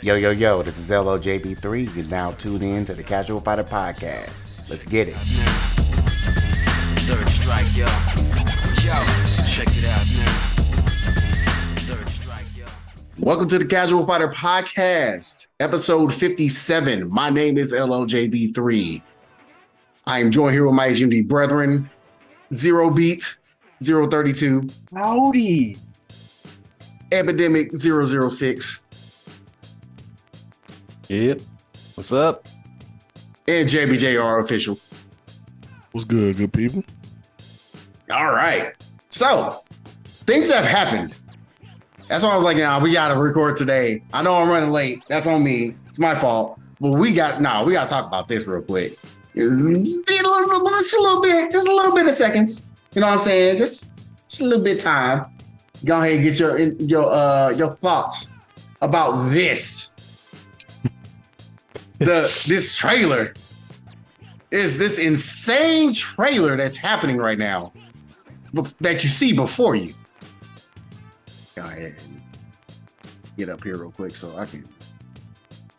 Yo, this is LOJB3. You're now tuned in to the Casual Fighter Podcast. Let's get it. Third strike, yo. Yo, check it out now. Third strike, yo. Welcome to the Casual Fighter Podcast, episode 57. My name is LOJB3. I am joined here with my HMD brethren, Zero Beat, 032. Howdy. Epidemic 006. Yep. What's up? And JBJR official. What's good, good people? All right. So, things have happened. That's why I was like, nah, we got to record today. I know I'm running late. That's on me. It's my fault. But we got to talk about this real quick. Just a little bit of seconds. You know what I'm saying? Just a little bit of time. Go ahead and get your thoughts about this. This trailer is this insane trailer that's happening right now that you see before you. Go ahead and get up here real quick so I can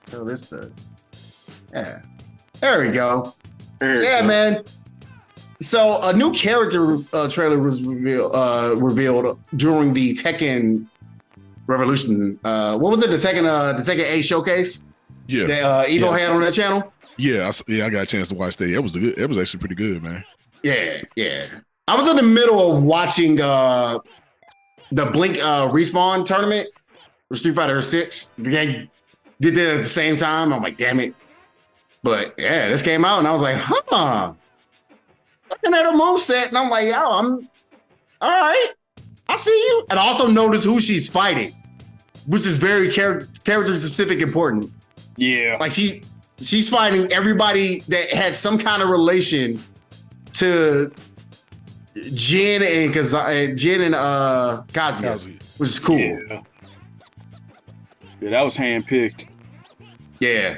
tell this yeah. There we go. Yeah, man. So a new character trailer was revealed during the Tekken Revolution. What was it? The Tekken 8 showcase? Yeah, that Evo had on that channel. Yeah, I got a chance to watch that. It was actually pretty good, man. Yeah. I was in the middle of watching the Blink Respawn tournament for Street Fighter 6. They did that at the same time. I'm like, damn it. But yeah, this came out and I was like, looking at her moveset, and I'm like, yo, I'm all right. I see you. And I also noticed who she's fighting, which is very character specific important. Yeah. Like she's fighting everybody that has some kind of relation to Jin and Kazuya, which is cool. Yeah, that was handpicked. Yeah.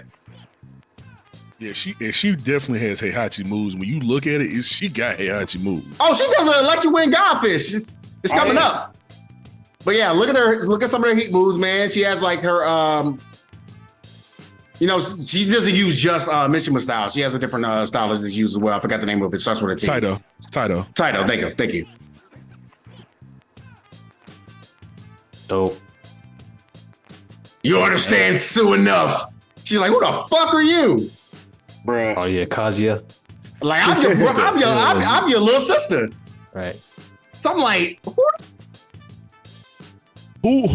Yeah, she definitely has Heihachi moves. When you look at it, she got Heihachi moves. Oh, she does an electric wind godfish. It's coming up. But yeah, look at some of her heat moves, man. She has like her she doesn't use just Mishima style. She has a different style that she uses as well. I forgot the name of it. Starts with a T. Taito. Thank you. Dope. You understand Sue enough. She's like, who the fuck are you? Bruh. Oh yeah, Kazuya. Like I'm your little sister. Right. So I'm like, who's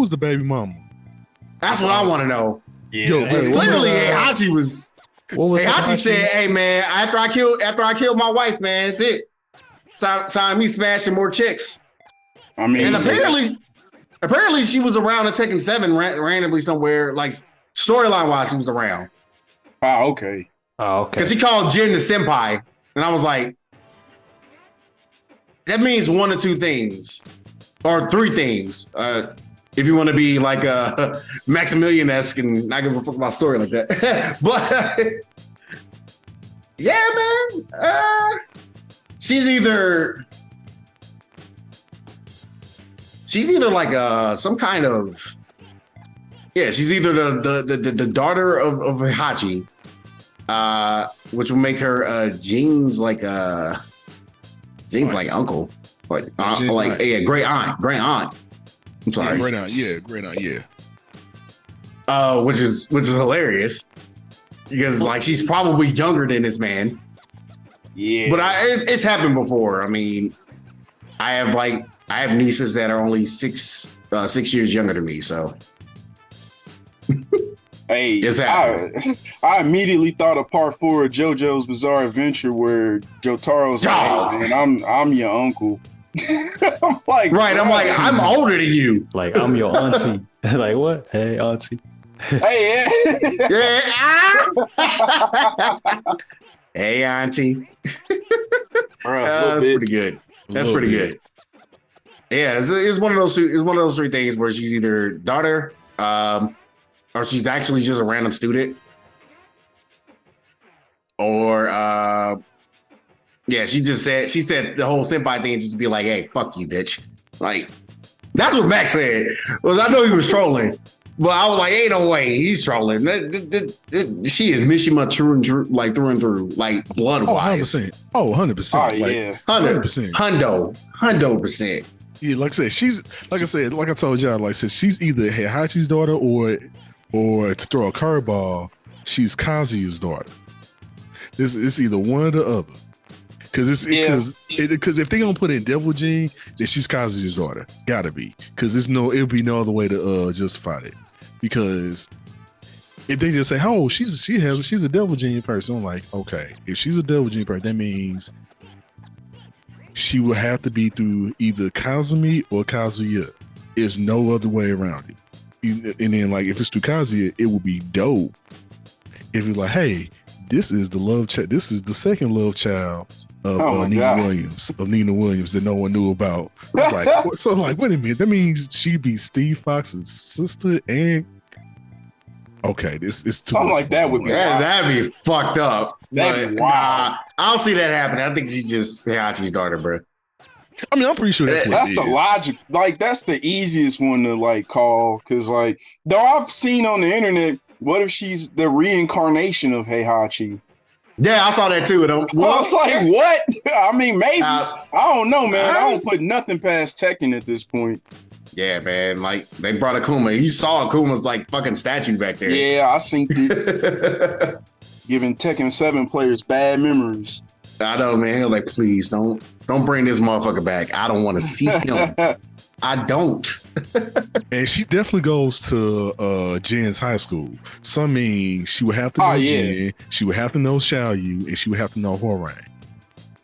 the baby mama? That's what I want to know. Yeah. Yo, Clearly, Heihachi was. What was Heihachi said, "Hey man, after I killed my wife, man, that's it. Time me smashing more chicks." I mean, And apparently she was around in Tekken 7 randomly somewhere, like storyline wise, she was around. okay. Oh, okay. Because he called Jin the senpai, and I was like, that means one or two things, or three things. If you want to be like a Maximilian-esque and not give a fuck about story like that. But yeah, man. She's either like some kind of she's either the daughter of Heihachi, which will make her Jin's like uncle, great aunt. I'm sorry. Great aunt, yeah. Which is hilarious because like she's probably younger than this man. Yeah. But it's happened before. I mean, I have nieces that are only 6 years younger than me, so. Hey, It's I immediately thought of part 4 of JoJo's Bizarre Adventure where Jotaro's like, hey, man, I'm your uncle. I'm like, right. I'm like, I'm older than you. Like I'm your auntie. Like what? Hey, auntie. Hey, Hey, auntie. Bruh, That's pretty good. That's pretty good. Yeah, it's one of those two. It's one of those three things where she's either daughter, or she's actually just a random student, or she said the whole senpai thing just to be like, hey, fuck you, bitch. Like, that's what Max said. Was I know he was trolling. But I was like, ain't no way he's trolling. She is Mishima through and through, like blood Oh, wise. 100%. Oh, 100%. Oh, Like, yeah. 100%. Hundo percent. Yeah, like I said, like I told y'all, like I said, she's either Heihachi's daughter or to throw a curveball, she's Kazuya's daughter. It's either one or the other. Because if they gonna put in Devil Gene, then she's Kazuya's daughter. Gotta be. Because it'll be no other way to justify it. Because if they just say, oh, she's a Devil Gene person, I'm like, okay, if she's a Devil Gene person, that means she will have to be through either Kazumi or Kazuya. There's no other way around it. And then, like, if it's through Kazuya, it would be dope if you're like, hey, this is the second love child of Nina Williams that no one knew about. I was like, wait a minute, that means she'd be Steve Fox's sister and okay, this is too something much like that would be wild. That'd be fucked up. That'd be wild. Nah, I don't see that happening. I think she's just Heihachi's daughter, bro. I mean, I'm pretty sure that's the logic. Like, that's the easiest one to like call. Cause like, though I've seen on the internet, what if she's the reincarnation of Heihachi? Yeah, I saw that too. I was like, what? I mean, maybe. I don't know, man. I don't put nothing past Tekken at this point. Yeah, man. Like, they brought Akuma. You saw Akuma's like fucking statue back there. Yeah, I seen it. Giving Tekken 7 players bad memories. I know, man. Like, please don't bring this motherfucker back. I don't want to see him. I don't. And she definitely goes to Jin's high school. So I mean, she would have to know Jin, she would have to know Xiaoyu, and she would have to know Horang.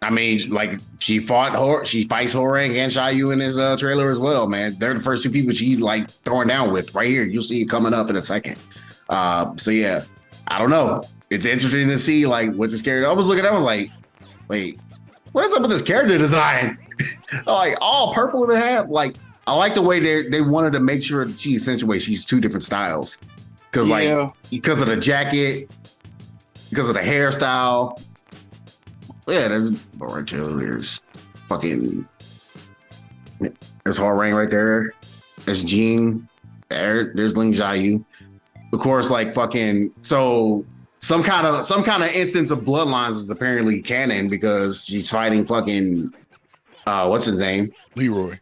I mean, like, she fights Horang and Xiaoyu in his trailer as well, man. They're the first two people she like throwing down with right here. You'll see it coming up in a second. So yeah, I don't know. It's interesting to see like what this character. I was looking at, I was like, wait, what is up with this character design? Like all purple to have. Like, I like the way they wanted to make sure that she accentuates she's two different styles. Because because of the jacket, because of the hairstyle. Yeah, there's there's fucking there's Horang right there. There's Jean. There's Ling Xiaoyu. Of course, like fucking some kind of instance of bloodlines is apparently canon because she's fighting fucking what's his name? Leroy.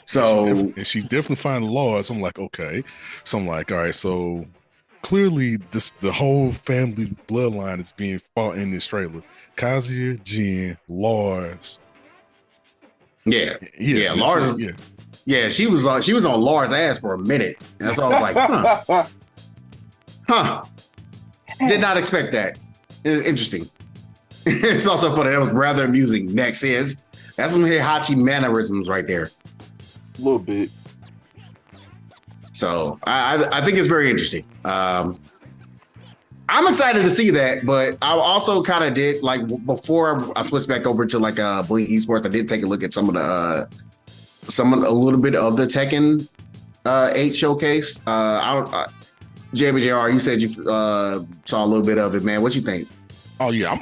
So she definitely find laws. I'm like, okay. So I'm like, all right, so clearly the whole family bloodline is being fought in this trailer. Kazuya, Jin, Lars. Yeah, Lars. Yeah, she was on Lars' ass for a minute. And that's why I was like, huh. Did not expect that. It's interesting. It's also funny. That was rather amusing. Next is that's some Heihachi mannerisms right there. A little bit. So I think it's very interesting. I'm excited to see that, but I also kind of did like before I switched back over to like Blink Esports. I did take a look at a little bit of the Tekken 8 showcase. JBJR, you said you saw a little bit of it, man. What you think? Oh yeah,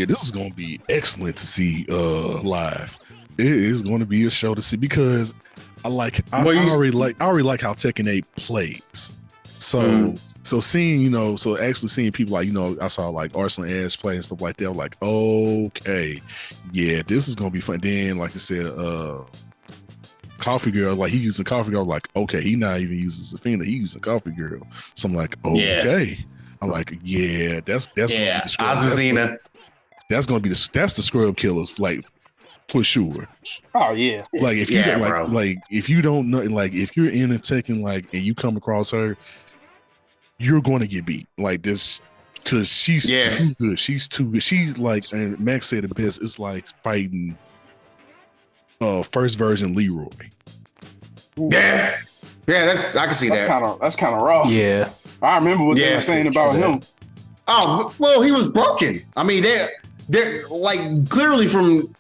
this is going to be excellent to see live. It is going to be a show to see because I already like how Tekken 8 plays. So seeing, actually seeing people like, I saw like Arslan Ash play and stuff like that. I'm like, okay, yeah, this is gonna be fun. Then, like I said, Coffee Girl, like he using Coffee Girl, like, okay, he not even using Zafina, he using Coffee Girl. So I'm like, okay. Yeah. I'm like, yeah, that's yeah, Azuzina. That's gonna be that's the scrub killers, like, for sure. Oh yeah. Like if you if you don't know, like if you're in a Tekken, like, and you come across her, you're going to get beat like this because she's too good. She's too good. She's like, and Max said it best. It's like fighting first version Leroy. Yeah, I can see that. That's kind of rough. Yeah, I remember what they were saying about him. Oh well, he was broken. I mean, they're like clearly from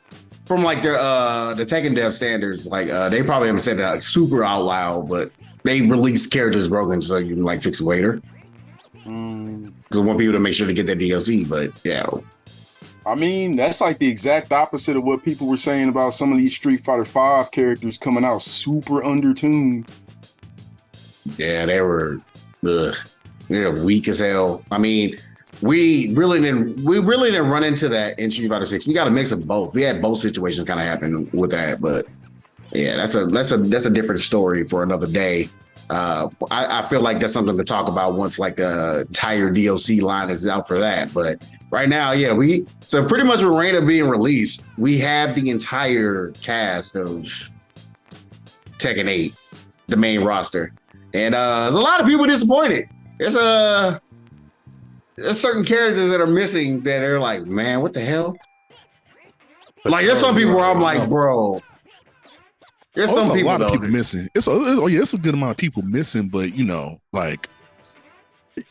like the Tekken dev standards, like they probably haven't said it super out loud, but they release characters broken so you can like fix it later. Because I want people to make sure to get that DLC, but yeah. I mean, that's like the exact opposite of what people were saying about some of these Street Fighter V characters coming out super undertuned. Yeah, they were weak as hell. I mean, we really didn't run into that in Street Fighter 6. We got a mix of both. We had both situations kind of happen with that, but yeah, that's a different story for another day. I feel like that's something to talk about once like the entire DLC line is out for that. But right now, yeah, so pretty much with Reina being released, we have the entire cast of Tekken 8, the main roster. And there's a lot of people disappointed. There's certain characters that are missing that are like, man, what the hell? Like, there's some people where I'm like, bro. There's some people, a lot of people missing. It's a good amount of people missing, but like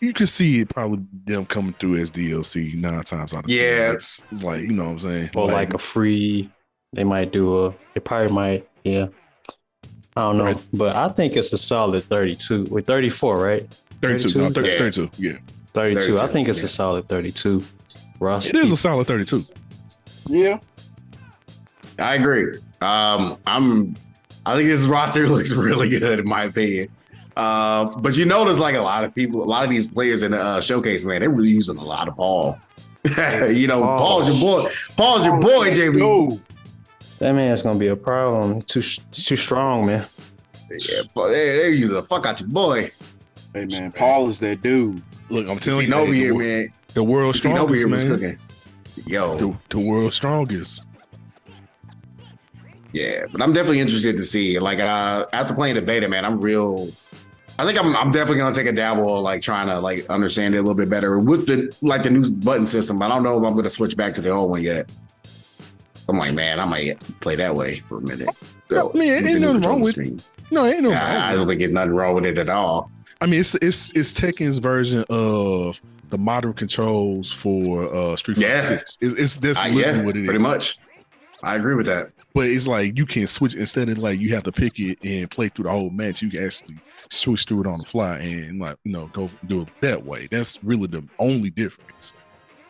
you can see it probably them coming through as DLC 9 times out of 10. Yeah, it's like, you know what I'm saying? Or like a free, they probably might, yeah. I don't know, right. But I think it's a solid 32 with 34, right? 32, no, 32, yeah. 32. I think it's a solid 32. Roster. It is a solid 32. Yeah, I agree. I think this roster looks really good in my opinion. But you notice like a lot of these players in the showcase, man, they're really using a lot of Paul. Paul's your boy. Paul's your boy, JB. No. That man's gonna be a problem. Too strong, man. Yeah, they're using the fuck out your boy. Hey man, Paul is that dude. Look, I'm telling you, here, man. The world's strongest, man. Cooking. Yo, the world's strongest. Yeah, but I'm definitely interested to see. Like, after playing the beta, man, I think I'm definitely gonna take a dabble, like trying to like understand it a little bit better with the new button system. But I don't know if I'm gonna switch back to the old one yet. I'm like, man, I might play that way for a minute. So, ain't nothing wrong with it. No, ain't no. I don't think there's nothing wrong with it at all. I mean, it's Tekken's version of the modern controls for Street Fighter 6. That's literally what it is. Pretty much. I agree with that. But it's like you can switch instead of like you have to pick it and play through the whole match. You can actually switch through it on the fly and go do it that way. That's really the only difference.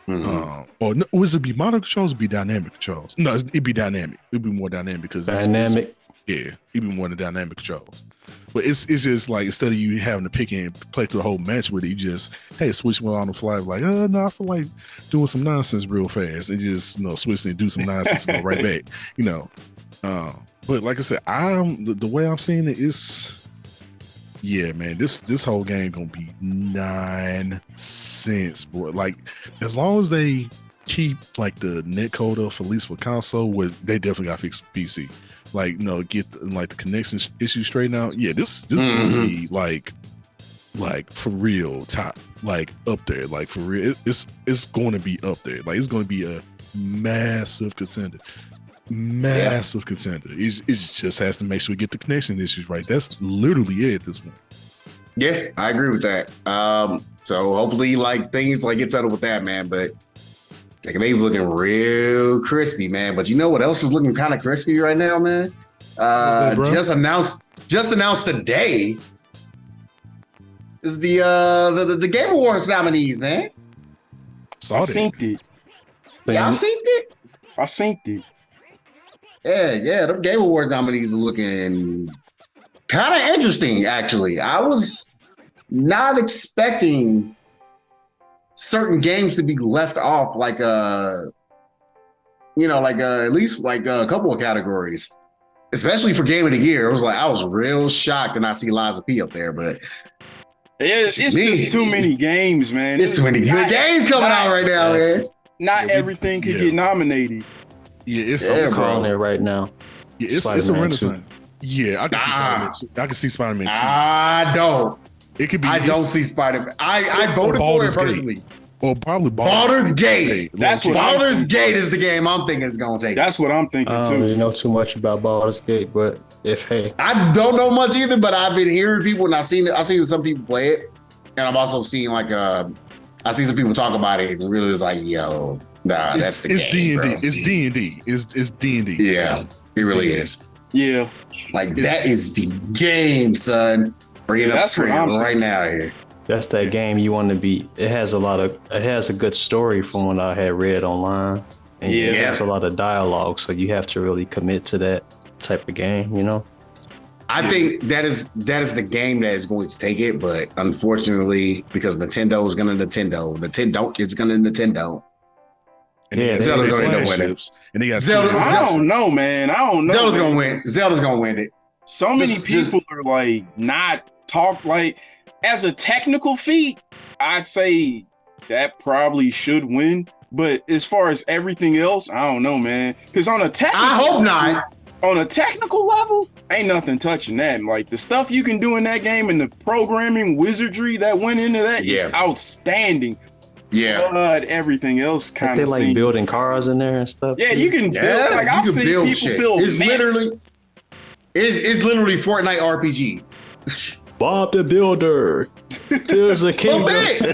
Mm-hmm. Was it be modern controls or be dynamic controls? No, it'd be dynamic. It'd be more dynamic because dynamic. It'd be more than dynamic controls. But it's just like instead of you having to pick and play through the whole match with it, you just switch one on the fly. Like, no, I feel like doing some nonsense real fast and just switch and do some nonsense and go right back. But like I said, the way I'm seeing it is, yeah, man, this whole game gonna be 9 cents, boy. Like, as long as they keep like the net code up, at least for console, they definitely got to fix PC. Like, get the connection issue straightened out. Yeah, this is gonna be like for real top, like up there, like for real. It's going to be up there. Like, it's going to be a massive contender. Contender. It just has to make sure we get the connection issues right. That's literally it at this point. Yeah, I agree with that. So hopefully things get settled with that, man. But Tekken 8's looking real crispy, man. But you know what else is looking kind of crispy right now, man? Just announced today is the Game Awards nominees, man. I seen it. Y'all seen it? I seen it. Yeah, the Game Awards nominees are looking kind of interesting, actually. I was not expecting certain games to be left off, at least a couple of categories, especially for Game of the Year. I was real shocked to not see Liza P up there, but it's just too many games, man. It's too many good games coming out right now, man. Not everything could get nominated. Yeah, it's on there right now. Yeah, it's a renaissance. Yeah, I can see Spider-Man. I can see Spider-Man 2. I don't. It could be. I don't see Spider-Man. I voted for it personally. Or probably Baldur's Gate. That's what Baldur's Gate is the game I'm thinking is going to take. That's what I'm thinking too. I don't really know too much about Baldur's Gate, but I don't know much either. But I've been hearing people, and I've seen some people play it, and I've also seen I see some people talk about it, and really is like, yo, nah, that's the game. It's D&D. It's D&D. Yeah, it really is. Yeah, that is the game, son. Bring it up screen right now here. That's that game you want to beat. It has a good story from what I had read online. And it has a lot of dialogue, so you have to really commit to that type of game, I think that is the game that is going to take it, but unfortunately, because Nintendo is going to Nintendo is going to Nintendo. And Yeah, Zelda's going to end up winning. flagships, and they got Zelda- I don't know, man. I don't know. Zelda's man. going to win. Zelda's going to win it. So many Just- people are like not talk like as a technical feat. I'd say that probably should win, but as far as everything else, I don't know, man. Because on a technical, I hope not. On a technical level, ain't nothing touching that. Like the stuff you can do in that game and the programming wizardry that went into that is outstanding. Yeah. But everything else kind They of like building cars in there and stuff. Yeah, you can build. Like I've seen people shit. build. It's mechs. literally Fortnite RPG. Bob the Builder. Tears the Kingdom.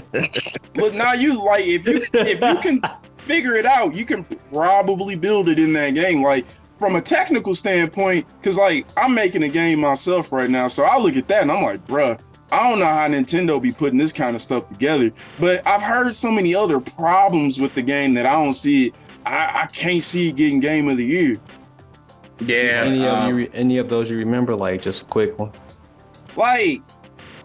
But now you like if you can figure it out, you can probably build it in that game. Like from a technical standpoint, because like I'm making a game myself right now, so I look at that and I'm like, bruh, I don't know how Nintendo be putting this kind of stuff together. But I've heard so many other problems with the game that I don't see it. I can't see it getting Game of the Year. Yeah. Any of those you remember? Like just a quick one. Like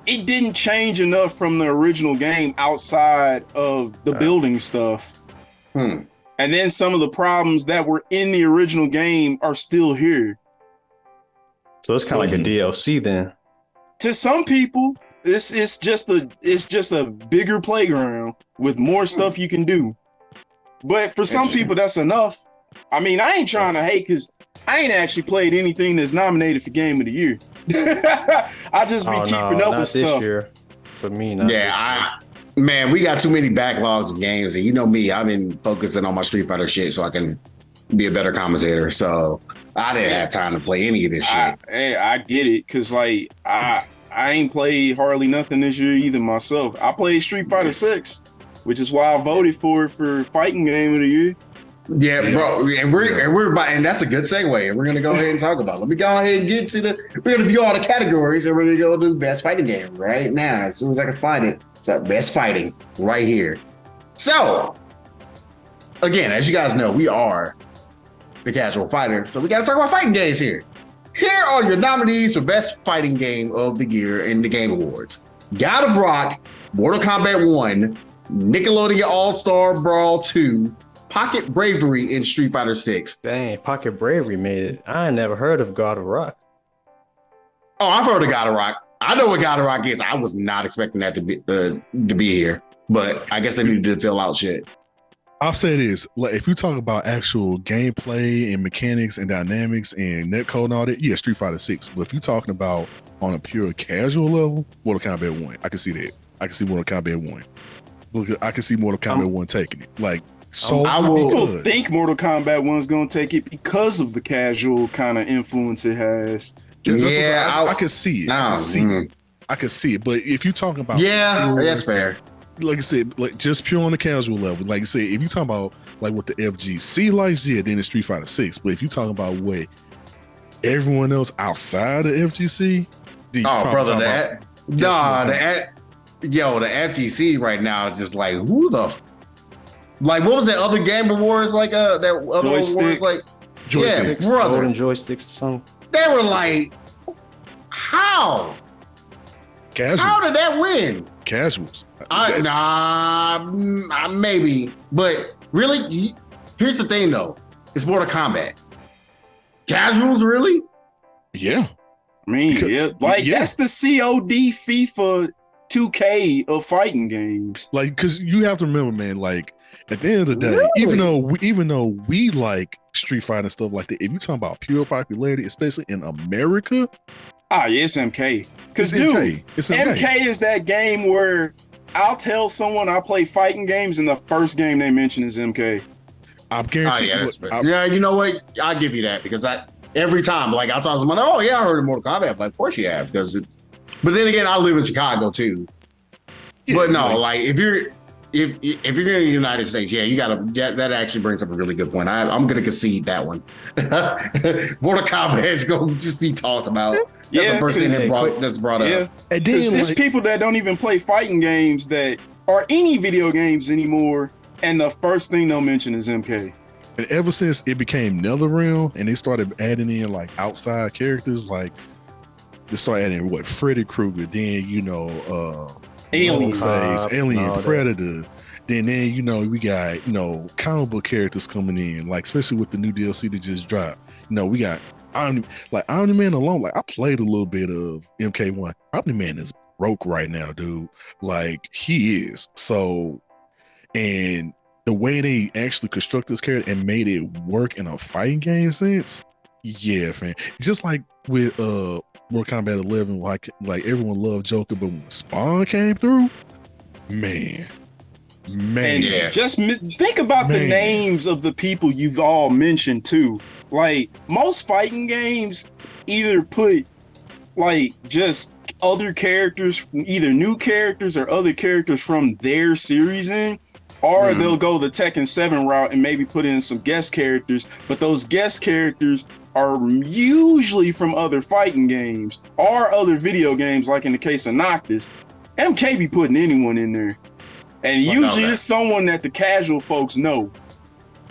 it didn't change enough from the original game outside of the building stuff. And then some of the problems that were in the original game are still here. So it's kind of like a DLC then. To some people, it's just a bigger playground with more stuff you can do. But for some people, that's enough. I mean, I ain't trying to hate because I ain't actually played anything that's nominated for Game of the Year. I just be keeping up with stuff. This year. For me, Man, we got too many backlogs of games, and you know me, I've been focusing on my Street Fighter shit so I can be a better commentator. So I didn't have time to play any of this shit. I get it, cause like I ain't played hardly nothing this year either myself. I played Street Fighter 6, which is why I voted for fighting game of the year. Yeah, bro, and we're about, and that's a good segue. And we're gonna go ahead and talk about it. Let me go ahead and get to we're gonna view all the categories, and we're gonna go do best fighting game right now as soon as I can find it. So best fighting right here. So again, as you guys know, we are the casual fighter, so we gotta talk about fighting games here. Here are your nominees for best fighting game of the year in the Game Awards: God of Rock, Mortal Kombat 1, Nickelodeon All-Star Brawl 2, Pocket Bravery in Street Fighter 6. Dang, Pocket Bravery made it. I ain't never heard of God of Rock. Oh, I've heard of God of Rock. I know what God of Rock is. I was not expecting that to be here, but I guess they needed to fill out shit. I'll say this: like, if you talk about actual gameplay and mechanics and dynamics and netcode and all that, yeah, Street Fighter 6. But if you're talking about on a pure casual level, Mortal Kombat 1. I can see that. I can see Mortal Kombat 1. Look, I can see Mortal Kombat 1 taking it. Like, so people think Mortal Kombat 1's gonna take it because of the casual kind of influence it has. Yeah, I can see it. I can see it. But if you're talking about that's fair. Like I said, like just pure on the casual level. Like I said, if you talking about like what the FGC likes, yeah, then it's Street Fighter 6. But if you talking about what everyone else outside of FGC, the FGC right now is just like who the like what was that other Game Awards like that other awards like joysticks, yeah, brother, golden joysticks or something. They were like, how? Casuals. How did that win? Casuals. Maybe. But really, here's the thing though. It's Mortal Kombat. Casuals, really? Yeah. I mean, that's the COD FIFA 2K of fighting games. Like, because you have to remember, man, like at the end of the day, even though we like Street Fighter and stuff like that, if you talking about pure popularity, especially in America, it's MK. Because dude, MK is that game where I'll tell someone I play fighting games and the first game they mention is MK. I'm guaranteed. Yeah, you know what? I'll give you that because every time, like I'll talk to someone, oh yeah, I heard of Mortal Kombat. Like, of course you have, but then again, I live in Chicago too. Yeah, but no, like if you're in the United States, yeah, you gotta. That actually brings up a really good point. I'm gonna concede that one. Mortal Kombat is gonna just be talked about. That's the first thing that's brought up. And then there's people that don't even play fighting games that are any video games anymore, and the first thing they'll mention is MK. And ever since it became NetherRealm and they started adding in like outside characters, like they start adding what Freddy Krueger, then Alien. Face, Alien, all that. Predator. Then we got comic book characters coming in, like especially with the new DLC that just dropped. We got Omni Man alone. Like I played a little bit of MK1. Omni Man is broke right now, dude. Like he is. So, and the way they actually construct this character and made it work in a fighting game sense, yeah, man. Just like with Mortal Kombat 11, like everyone loved Joker, but when Spawn came through, man. And Yeah. just think about the Man. names of the people you've all mentioned too. Like most fighting games either put like just other characters, either new characters or other characters from their series in, or they'll go the Tekken 7 route and maybe put in some guest characters, but those guest characters are usually from other fighting games or other video games, like in the case of Noctis. MK be putting anyone in there. And usually it's someone that the casual folks know.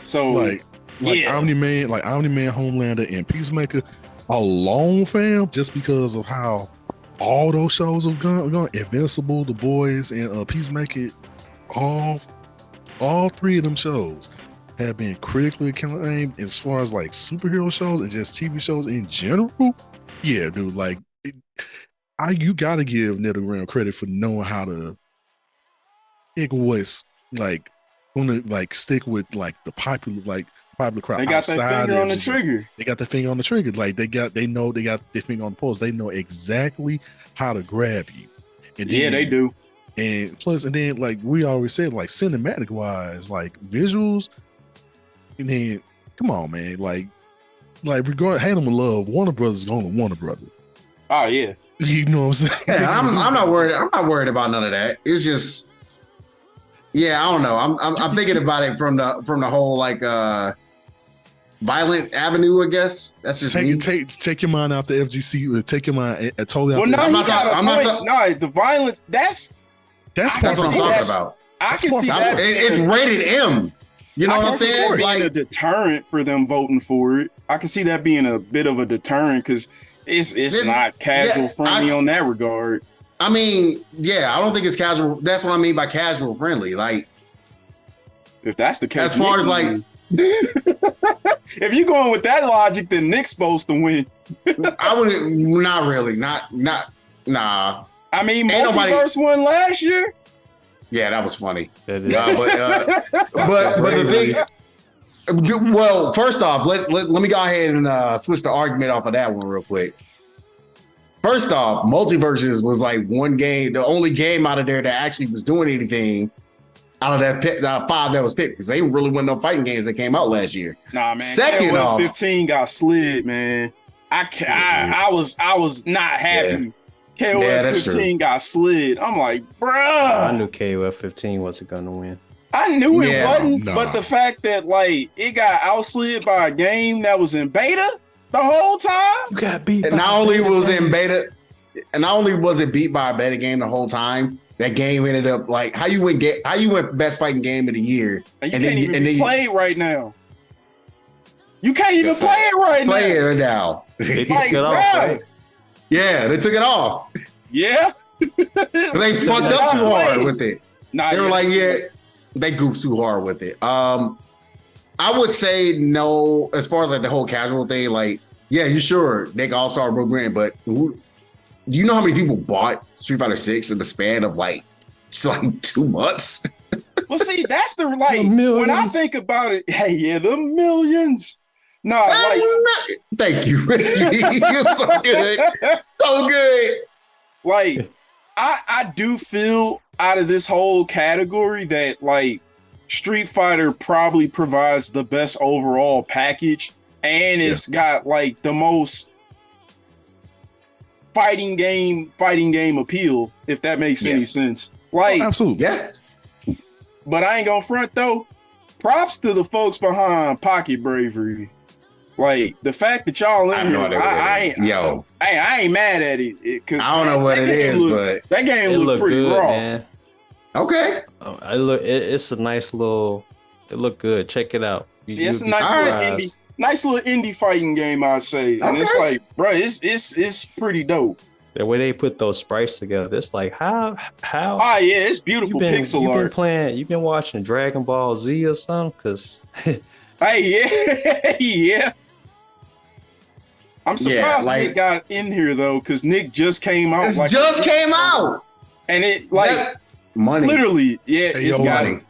So like yeah. Omni-Man, Homelander, and Peacemaker alone, fam, just because of how all those shows have gone. Invincible, The Boys, and Peacemaker, all three of them shows have been critically acclaimed as far as like superhero shows and just TV shows in general. Yeah, dude, like you gotta give NetherRealm credit for knowing how to stick with like the popular crowd. They got that finger on the trigger. They got the finger on the trigger. Like they know they got their finger on the pulse. They know exactly how to grab you. And then, They do. And plus, and then like we always said, like cinematic wise, like visuals. And then come on, man, like regard hate them or love, Warner Brothers is going to Warner Brothers. Oh yeah. You know what I'm saying? Yeah, I'm not worried. I'm not worried about none of that. It's just, yeah, I don't know. I'm thinking about it from the whole like violent avenue. I guess that's just me. Take your mind out the FGC. Take your mind totally. Well, out now I'm you not got talking- a I'm not point. No, the violence. That's that's I That's what I'm see talking that. about. I can see that. It's rated M. You know what I'm saying? Being a Like, deterrent for them voting for it. I can see that being a bit of a deterrent because it's not casual friendly on that regard. I mean, yeah, I don't think it's casual. That's what I mean by casual friendly. Like, If that's the case, as far as like, if you're going with that logic, then Nick's supposed to win. I wouldn't. Not really. Nah. I mean, Ain't nobody- Multiverse won last year. Yeah, that was funny. That is- But the thing, well, first off, let me go ahead and switch the argument off of that one real quick. First off, Multiverses was like one game, the only game out of there that actually was doing anything out of that 5 that was picked, because they really wasn't no fighting games that came out last year. Nah, man. Second KOF off- 15 got slid, man. I was not happy. KOF Yeah, that's 15 got slid. I'm like, I bruh. knew KOF 15 wasn't gonna win. I knew it Yeah, wasn't, nah. but the fact that like it got outslid by a game that was in beta the whole time. You got beat. And not only was it in beta, and not only was it beat by a beta game the whole time, that game ended up like how you went best fighting game of the year. And you And can't then even you play it right now. You can't even Yes, sir. play it right Play now. it now. They Like, took it off, bruh. right? Yeah, they took it off. Yeah. They fucked up too hard with it. Nah, They were like, yeah, they goofed too hard with it. I would say no, as far as like the whole casual thing, like, yeah, you sure Nick All-Star broke in, but do you know how many people bought Street Fighter 6 in the span of like just like 2 months? Well, see, that's the like The millions. when I think about it. Hey, yeah, the millions. Nah, like Thank you. You're so good. So good. like I do feel out of this whole category that like Street Fighter probably provides the best overall package, and it's got like the most fighting game appeal, if that makes any sense. Like, Absolutely. Yeah. but I ain't gonna front though. Props to the folks behind Pocket Bravery. Like the fact that y'all I in have no here, idea what I it ain't, is. Yo, I ain't mad at it. 'Cause I don't know what that it game is, look- that game It look looked pretty good, raw. man. okay. It's a nice little. It looked good. Check it out. Yeah, it's a You'll be nice little surprised. indie fighting game, I'd say. And it's Okay. like, bro, it's pretty dope. the way they put those sprites together, it's like how Ah, yeah, it's beautiful pixel art. You've been watching Dragon Ball Z or something? Cause Hey, yeah. I'm surprised Nick got in here though, because Nick just came out. It just came out, and it like money, literally, yeah, it's got money.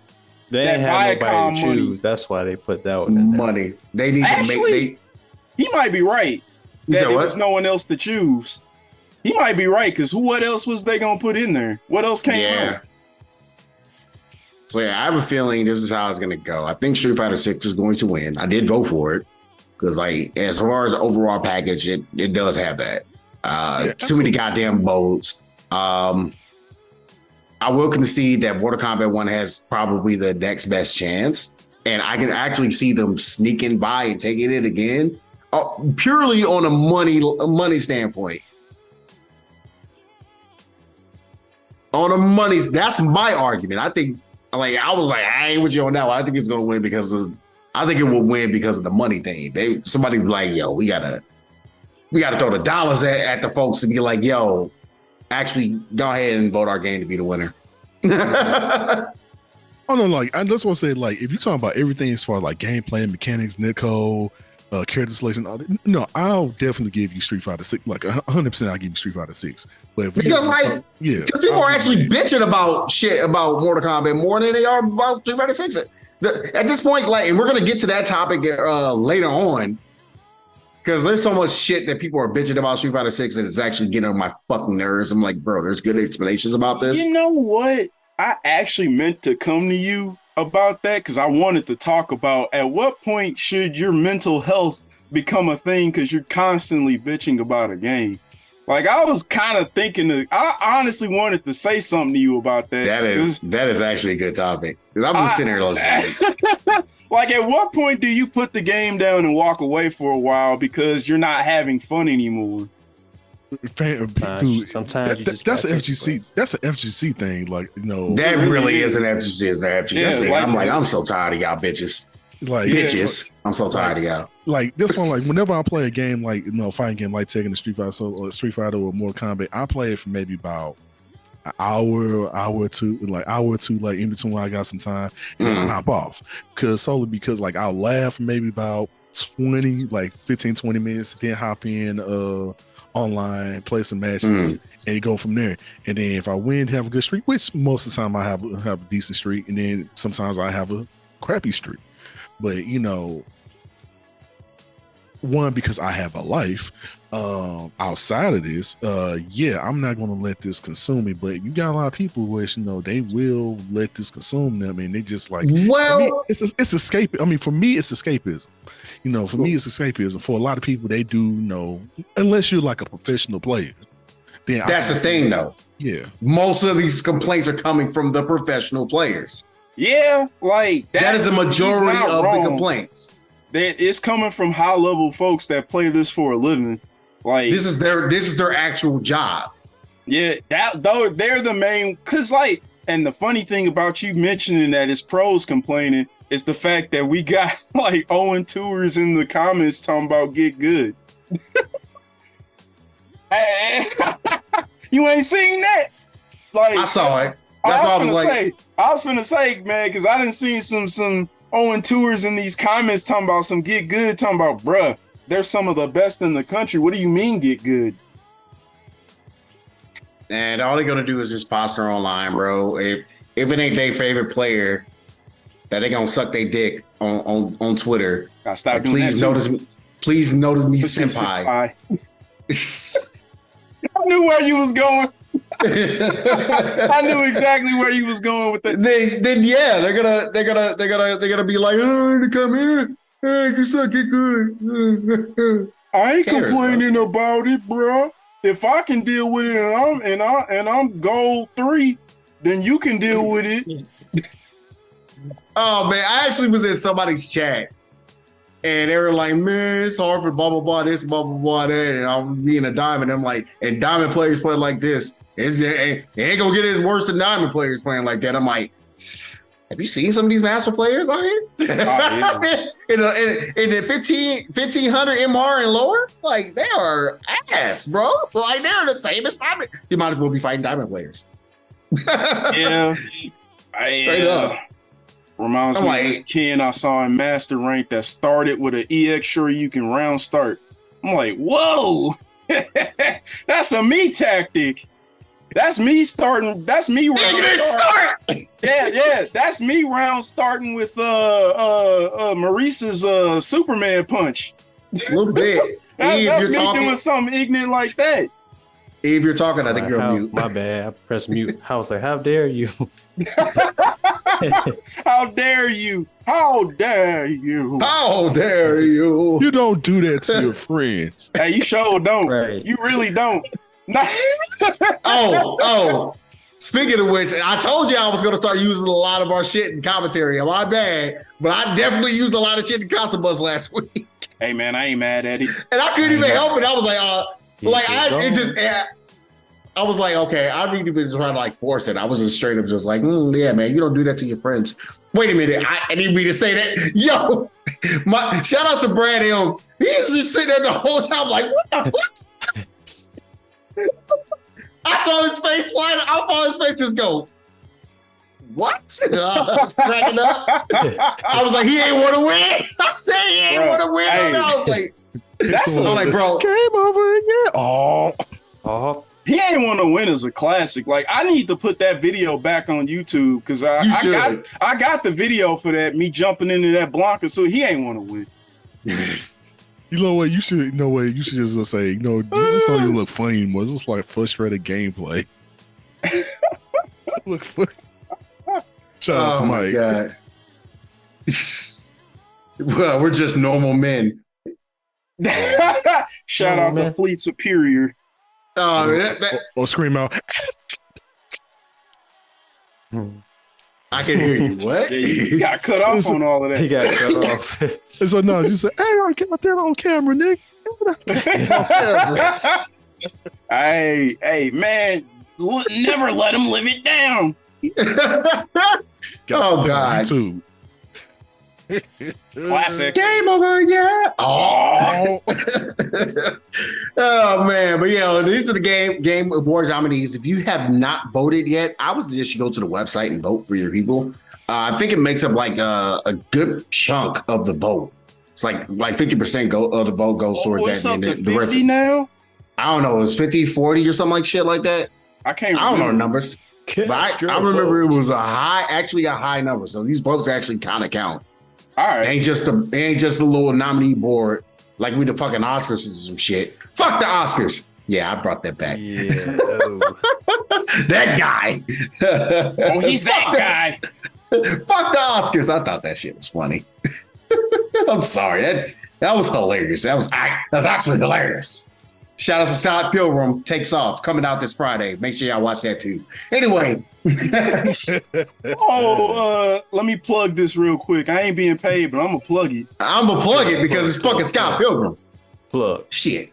They didn't have nobody to choose. Money. That's why they put that one in there. Money. They need to make. He might be right. That there was no one else to choose. He might be right, because what else was they gonna put in there? What else came out? So yeah, I have a feeling this is how it's gonna go. I think Street Fighter 6 is going to win. I did vote for it because, like, as far as the overall package, it does have that. Too many goddamn modes. I will concede that Mortal Kombat 1 has probably the next best chance, and I can actually see them sneaking by and taking it again, purely on a money standpoint. On a money, that's my argument. I think, like, I was like, I ain't with you on that one. I think it's gonna win I think it will win because of the money thing. Somebody be like, yo, we gotta throw the dollars at the folks to be like, yo, actually go ahead and vote our game to be the winner. Oh no, like I just want to say, like, if you're talking about everything as far as like gameplay, mechanics, Nico, character selection, no, I'll definitely give you Street Fighter 6. Like 100%, I'll give you Street Fighter 6. But if because because people are actually bitching about shit about Mortal Kombat more than they are about Street Fighter 6. At this point, like, and we're gonna get to that topic later on, because there's so much shit that people are bitching about Street Fighter 6 and it's actually getting on my fucking nerves. I'm like, bro, there's good explanations about this. You know what? I actually meant to come to you about that because I wanted to talk about at what point should your mental health become a thing because you're constantly bitching about a game. Like, I was kind of thinking, I honestly wanted to say something to you about that. That is actually a good topic. Because I'm just sitting here listening. Like, at what point do you put the game down and walk away for a while because you're not having fun anymore? Sometimes that's an FGC. That's an FGC thing. Like, you know, that really is an FGC. Is an FGC. Yeah, I'm so tired of y'all bitches. Like bitches, I'm so tired of y'all. Like this one, like whenever I play a game, like, you know, fighting game like Tekken and Street Fighter or Mortal Kombat, I play it for maybe about an hour or two, like in between when I got some time, and then I hop off. Because like I'll laugh for maybe about 15-20 minutes, then hop in online, play some matches, and go from there. And then if I win, have a good streak, which most of the time I have a decent streak, and then sometimes I have a crappy streak. But, you know, one, because I have a life outside of this, I'm not going to let this consume me. But you got a lot of people which, you know, they will let this consume them, and they just like, well, it's escape. I mean, for me, it's escapism. You know, for me, it's escapism. For a lot of people, they do know, unless you're like a professional player. Then that's the thing, though. Yeah, most of these complaints are coming from the professional players. Yeah, like that is the majority of the complaints. That it's coming from high level folks that play this for a living. Like this is their actual job. Yeah, they're the main. Cause like, and the funny thing about you mentioning that is pros complaining is the fact that we got like 0-2ers in the comments talking about get good. You ain't seen that? Like I saw it. That's what I was like. I was finna say, man, because I didn't see some 0-2ers in these comments talking about some get good, talking about, bruh, they're some of the best in the country. What do you mean get good? And all they're gonna do is just posture online, bro. If it ain't their favorite player, that they gonna suck their dick on Twitter. Gotta stop doing that. Please notice me, senpai. I knew where you was going. I knew exactly where you was going with that. They're gonna be like, oh, come here, hey, you suck it good. I ain't complaining about it, bro. If I can deal with it and I'm goal 3, then you can deal with it. Oh man, I actually was in somebody's chat. And they were like, man, it's hard for blah, blah, blah, this, blah, blah, blah, that. And I'm being a diamond. I'm like, and diamond players play like this. It ain't going to get as worse than diamond players playing like that. I'm like, have you seen some of these master players out here? yeah. in the 1500 MR and lower, like they are ass, bro. Like they're the same as diamond. You might as well be fighting diamond players. Yeah. Straight up. Reminds I'm me like- of this kid I saw in Master Rank that started with an EX sure you can round start. I'm like, whoa, that's a me tactic. That's me starting. That's me round Start. Yeah. That's me round starting with Maurice's Superman punch. A little bit. Eve, That's you're me talking. doing something ignorant like that. Eve, you're talking. I think you're on mute. My bad. I pressed mute. I was like, how dare you? How dare you? How dare you? How dare you? You don't do that to your friends. Hey, you sure don't. Right. You really don't. Nah. Oh. Speaking of which, I told you I was going to start using a lot of our shit in commentary. My bad, but I definitely used a lot of shit in Concert Bus last week, Hey man, I ain't mad at it. and I couldn't even help it. I was like, I was like, okay, I didn't even try to like force it. I was just straight up just like, yeah, man, you don't do that to your friends. Wait a minute, I didn't mean to say that. Yo, my shout out to Brad M. He's just sitting there the whole time like, what the fuck? I saw his face line. I saw his face just go, what? I was cracking up. I was like, he ain't want to win. I said he ain't want to win. Hey. I was like, That's I'm like, bro. Game over again. Oh, Oh, He ain't want to win as a classic. Like I need to put that video back on YouTube because You should. I got the video for that. Me jumping into that Blanca, so he ain't want to win. you know what? You should just say, you just don't even look funny anymore. It's just like frustrated gameplay. Look funny. Shout out to my Mike. God. Well, we're just normal men. Shout Oh, out man. to Fleet Superior. Or scream out. I can hear you. What? Yeah, you got cut off on all of he that. got cut off. And so no, you say, hey, I got that on camera, Nick. Hey, man, never let him live it down. Oh, God. YouTube. Classic. Game over, yeah. Oh. Oh man, but yeah, these are the game awards nominees. If you have not voted yet, I would suggest you go to the website and vote for your people. I think it makes up like a good chunk of the vote. It's like 50% of the vote goes towards What's that. up And to the rest, 50 now? I don't know, it's 50, 40 or something like shit like that. I can't I don't know the remember. numbers, but I remember it was a high number. So these votes actually kind of count. All It right. ain't just a little nominee board like we the fucking Oscars and some shit. Fuck the Oscars. Yeah, I brought that back. Yeah. That guy. Oh, he's that guy. Fuck the Oscars. I thought that shit was funny. I'm sorry. That was hilarious. That's actually hilarious. Shout out to Silent Pilgrim Takes Off coming out this Friday. Make sure y'all watch that too. Anyway. Let me plug this real quick. I ain't being paid, but I'm gonna plug it. I'm gonna plug it because it's fucking Scott Pilgrim. Plug. Shit.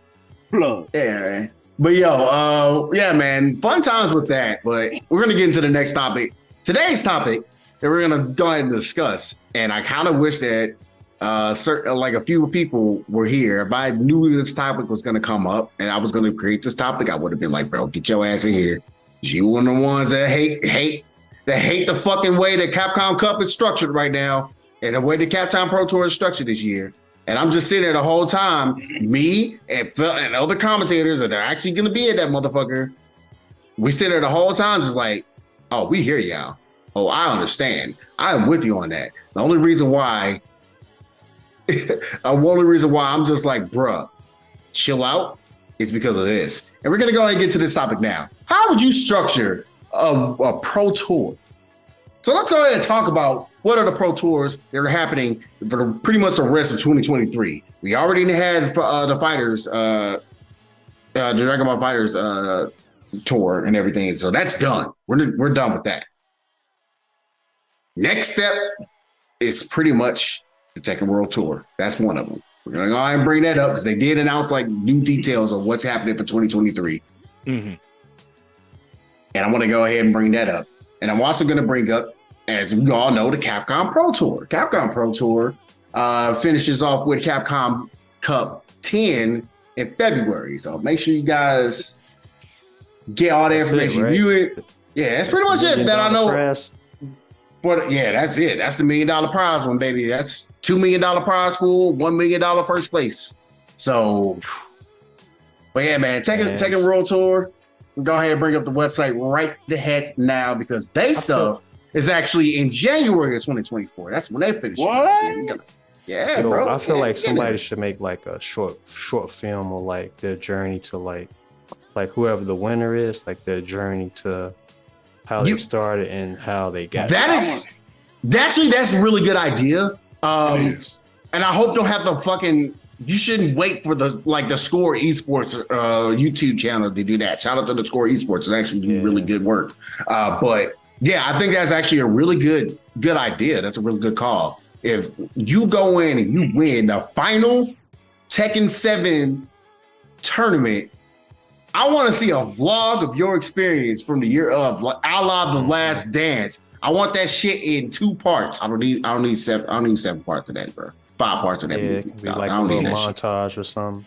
Plug. Yeah, man. But yeah, man, fun times with that. But we're gonna get into the next topic. Today's topic that we're gonna go ahead and discuss, and I kind of wish that a few people were here. If I knew this topic was gonna come up and I was gonna create this topic, I would have been like, bro, get your ass in here. You one of the ones that hate the fucking way that Capcom Cup is structured right now, and the way the Capcom Pro Tour is structured this year. And I'm just sitting there the whole time, me and Phil and other commentators that are actually going to be at that motherfucker. We sit there the whole time just like, oh, we hear y'all. Oh, I understand. I'm with you on that. The only reason why I'm just like, bruh, chill out is because of this. And we're going to go ahead and get to this topic now. How would you structure a pro tour? So let's go ahead and talk about what are the pro tours that are happening for pretty much the rest of 2023. We already had the fighters, the Dragon Ball Fighters tour and everything. So that's done. We're done with that. Next step is pretty much the Tekken World Tour. That's one of them. We're going to go ahead and bring that up because they did announce like new details of what's happening for 2023. Mm-hmm. And I want to go ahead and bring that up. And I'm also going to bring up as we all know, the Capcom Pro Tour. Capcom Pro Tour finishes off with Capcom Cup 10 in February. So make sure you guys get all the information. Right? View it. Yeah, that's pretty much it that I know. Prize. Yeah, that's it. That's the $1 million prize one, baby. That's $2 million prize pool, $1 million first place. So, but yeah, man, Tekken World Tour. Go ahead and bring up the website right the heck now because they stuff is actually in January of 2024. That's when they finish. What? Yeah, bro. I feel like somebody should make like a short film of like their journey to like whoever the winner is, like their journey to how they started and how they got. That's a really good idea. And I hope don't have to fucking. You shouldn't wait for the Score Esports YouTube channel to do that. Shout out to the Score Esports. They actually do really good work. But yeah, I think that's actually a really good idea. That's a really good call. If you go in and you win the final Tekken 7 tournament, I want to see a vlog of your experience from the year of a la The Last Dance. I want that shit in 2 parts. I don't need 7 parts of that, bro. 5 parts of that movie. Be like a little montage or something.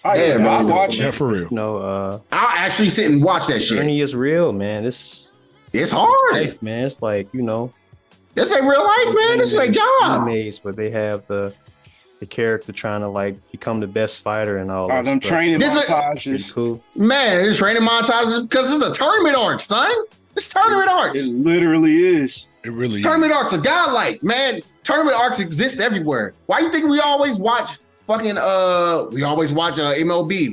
Oh, yeah, bro. I'll watch Yeah, it. for real. I'll actually sit and watch that shit. Journey is real, man. It's hard. life, man. It's like, This ain't real life, man. This is a job. Animes, but they have the character trying to like become the best fighter and all that Them stuff. training This is- montages. Man, it's training montages because it's a tournament arc, son. It's tournament arcs. It literally is. It really is. Tournament arcs are godlike, man. Tournament arcs exist everywhere. Why you think we always watch fucking MLB?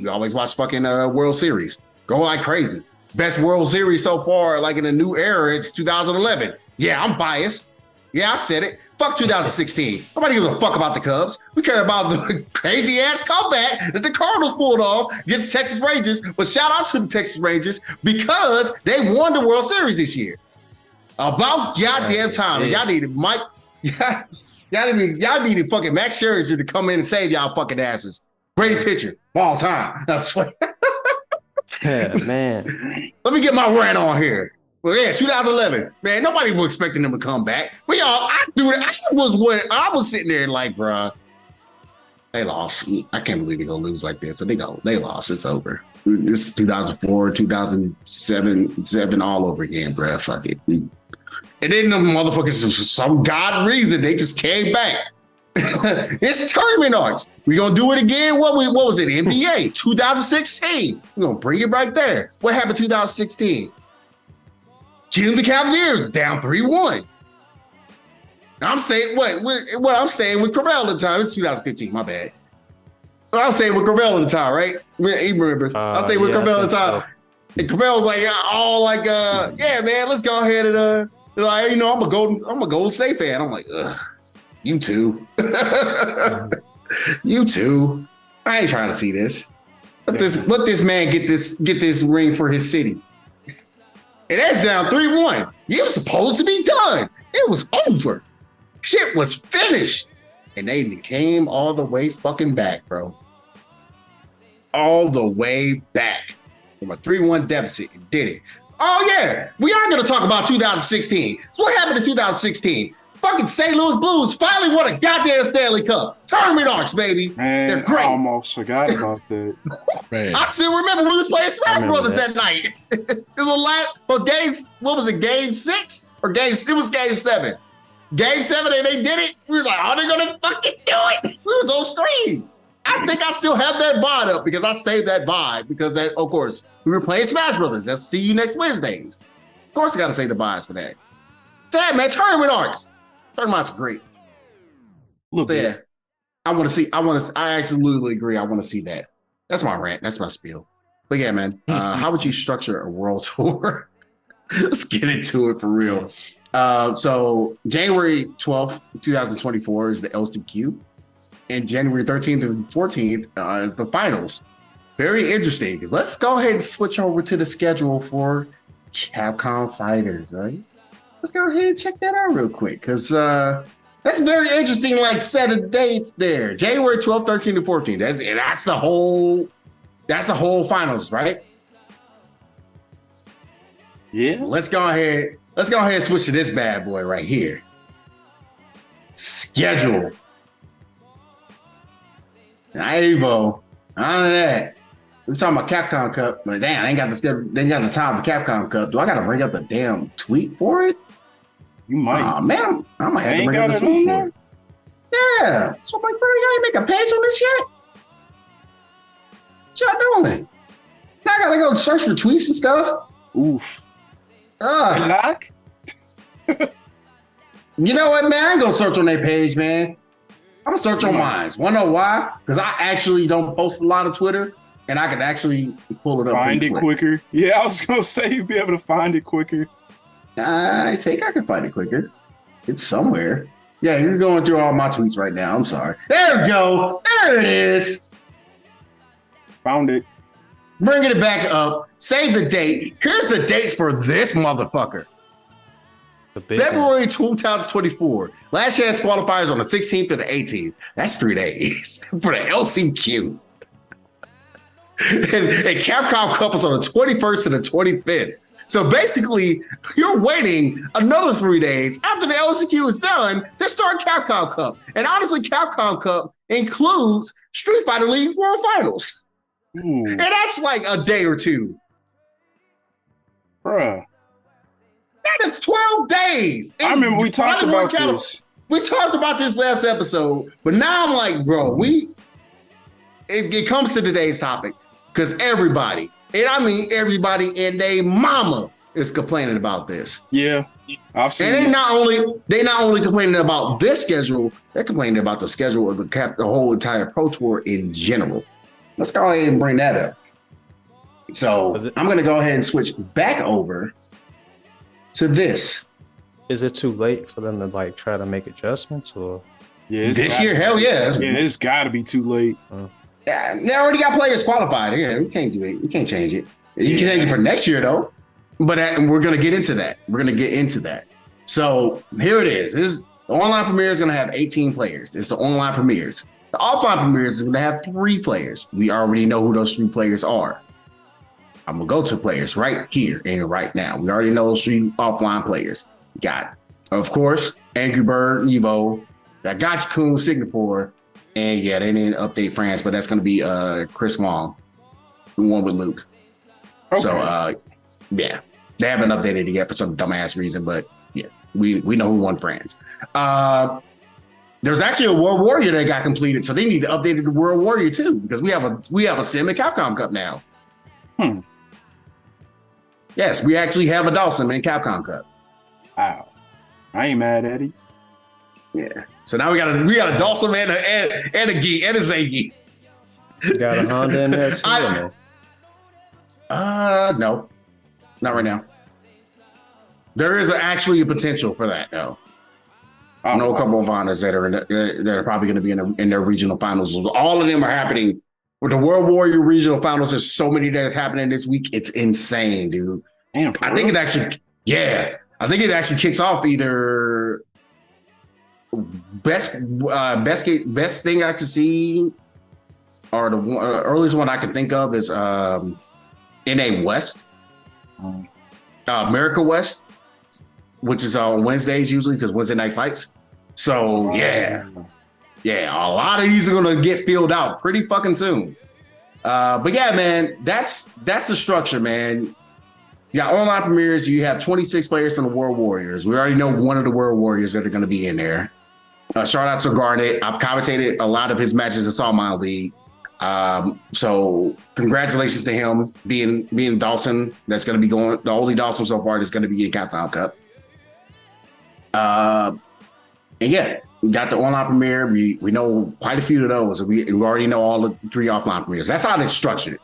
We always watch fucking World Series. Go like crazy. Best World Series so far, like in a new era, it's 2011. Yeah, I'm biased. Yeah, I said it. Fuck 2016. Nobody gives a fuck about the Cubs. We care about the crazy ass comeback that the Cardinals pulled off against the Texas Rangers. But shout out to the Texas Rangers because they won the World Series this year. About goddamn time. And y'all needed Mike. Y'all needed fucking Max Scherzer to come in and save y'all fucking asses. Greatest pitcher of all time. That's what. Yeah, man. Let me get my rant on here. Well, yeah, 2011. Man, nobody was expecting them to come back. I was sitting there like, bruh, they lost. I can't believe they're gonna lose like this. But they lost. It's over. It's 2004, 2007 all over again, bruh. Fuck it. And then the motherfuckers, for some god reason, they just came back. It's tournament arcs. We're gonna do it again. What was it? NBA 2016. We're gonna bring it right there. What happened 2016? Cleveland Cavaliers down 3-1. I'm saying what I'm staying with Cravell at the time. It's 2015, my bad. I'm saying with Cravell at the time, right? He remembers. I say with Cravell at the time. So. And Cravell's like, yeah, man, let's go ahead and like, I'm a Golden State fan. I'm like, ugh, you too. You too. I ain't trying to see this. Let this man get this ring for his city. And that's down 3-1. It was supposed to be done. It was over. Shit was finished. And they came all the way fucking back, bro. All the way back. From a 3-1 deficit and did it. Oh, yeah. We are going to talk about 2016. So what happened in 2016? Fucking St. Louis Blues finally won a goddamn Stanley Cup. Tournament arcs, baby. Man, they're great. I almost forgot about that. Man. I still remember we was playing Smash Brothers that night. It was game 6? Or it was game 7. Game 7 and they did it. We were like, they're going to fucking do it. We was on screen. I think I still have that VOD up because I saved that VOD because that, of course, we were playing Smash Brothers. That's see you next Wednesdays. Of course, I got to save the VODs for that. Damn, man, tournament arcs. Tournament's great. So yeah, I absolutely agree. I want to see that. That's my rant. That's my spiel. But yeah, man, how would you structure a world tour? Let's get into it for real. So January 12th, 2024 is the LCQ. And January 13th and 14th is the finals. Very interesting. Because let's go ahead and switch over to the schedule for Capcom Fighters, right? Let's go ahead and check that out real quick. Because that's very interesting, like set of dates there. January 12th, 13th, and 14th. That's the whole finals, right? Yeah. Let's go ahead Let's go ahead and switch to this bad boy right here. Schedule. Evo. None of that. We're talking about Capcom Cup, but damn, I ain't got the schedule. They ain't got the time for Capcom Cup. Do I gotta bring up the damn tweet for it? You might. Oh man, I might have to ain't bring up got the it tweet on for it. Yeah. So I'm like, bro, y'all ain't make a page on this yet? What y'all doing? Now I gotta go search for tweets and stuff. Oof. Ugh. Lock? You know what, man? I ain't gonna search on their page, man. I'm gonna search on mine. Wanna know why? Because I actually don't post a lot of Twitter, and I can actually pull it up. Find it quicker. Yeah, I was gonna say you'd be able to find it quicker. I think I can find it quicker. It's somewhere. Yeah, you're going through all my tweets right now. I'm sorry. There we go. There it is. Found it. Bringing it back up. Save the date. Here's the dates for this motherfucker. February 2024. Last chance qualifiers on the 16th to the 18th. That's 3 days for the LCQ. and Capcom Cup is on the 21st to the 25th. So basically, you're waiting another 3 days after the LCQ is done to start Capcom Cup. And honestly, Capcom Cup includes Street Fighter League World Finals. Ooh. And that's like a day or two. Bruh. That is 12 days. I remember we talked about this. We talked about this last episode, but now I'm like, bro, it comes to today's topic because everybody, and I mean everybody and they mama is complaining about this. Yeah, I've seen. And they not only complaining about this schedule, they're complaining about the schedule of the whole entire Pro Tour in general. Let's go ahead and bring that up. So I'm gonna go ahead and switch back over to this. Is it too late for them to like try to make adjustments or? Yeah, this year, hell yeah. It's got to be too late. Yeah, they already got players qualified. Yeah, we can't do it. We can't change it. You can change it for next year though. But we're gonna get into that. We're gonna get into that. So here it is. The online premiere is gonna have 18 players. It's the online premieres. The offline premieres is gonna have 3 players. We already know who those 3 players are. I'm gonna go to players right here and right now. We already know those 3 offline players. Got, of course, Angry Bird, Evo, got Gotcha-kun, Singapore, and yeah, they didn't update France, but that's gonna be Chris Wong, the one with Luke. Okay. So yeah, they haven't updated it yet for some dumbass reason, but yeah, we know who won France. There's actually a World Warrior that got completed, so they need to update the World Warrior too, because we have a Sim and Capcom Cup now. Yes, we actually have a Dawson in Capcom Cup. Wow, I ain't mad at it. Yeah. So now we got a Dawson and a Geek and a Zaggy. You got a Honda in there too. No, not right now. There is actually a potential for that though. I know a couple of Hondas that are probably going to be in their regional finals. All of them are happening. With the World Warrior regional finals, there's so many that is happening this week. It's insane, dude. Damn, I think it actually kicks off either best thing I can see, or the earliest one I can think of is NA West, America West, which is on Wednesdays usually because Wednesday night fights. So yeah, a lot of these are gonna get filled out pretty fucking soon. But yeah, man, that's the structure, man. You got online premieres. You have 26 players from the World Warriors. We already know one of the World Warriors that are going to be in there. Shout out to Garnet. I've commentated a lot of his matches in Saw Mile League. So congratulations to him being Dawson. That's going to be going. The only Dawson so far that's going to be in Capcom Cup. And yeah, we got the online premiere. We know quite a few of those. We already know all the 3 offline premieres. That's how it's structured.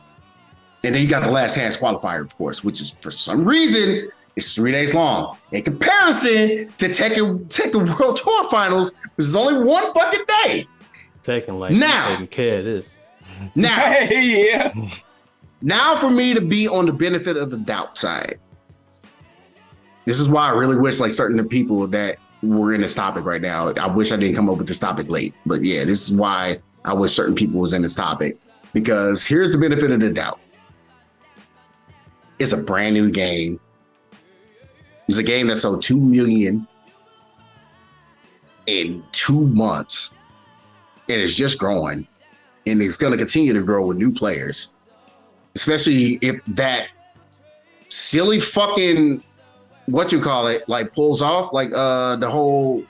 And then you got the last chance qualifier, of course, which is for some reason it's 3 days long. In comparison to Tekken World Tour Finals, this is only 1 fucking day. Tekken like now, taking care of this. Now, yeah. Now for me to be on the benefit of the doubt side. This is why I really wish like certain people that were in this topic right now. I wish I didn't come up with this topic late, but yeah, this is why I wish certain people was in this topic, because here's the benefit of the doubt. It's a brand new game. It's a game that sold 2 million in 2 months, and it's just growing, and it's going to continue to grow with new players, especially if that silly fucking like pulls off, like the whole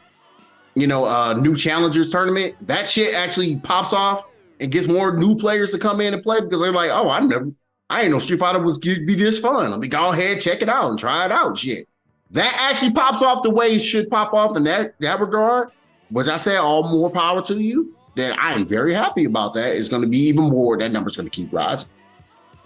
new challengers tournament. That shit actually pops off and gets more new players to come in and play because they're like, oh, I ain't know Street Fighter was be this fun. Let me go ahead, check it out, and try it out. Shit. That actually pops off the way it should pop off in that regard. Was I say all more power to you? Then I am very happy about that. It's going to be even more. That number's going to keep rising,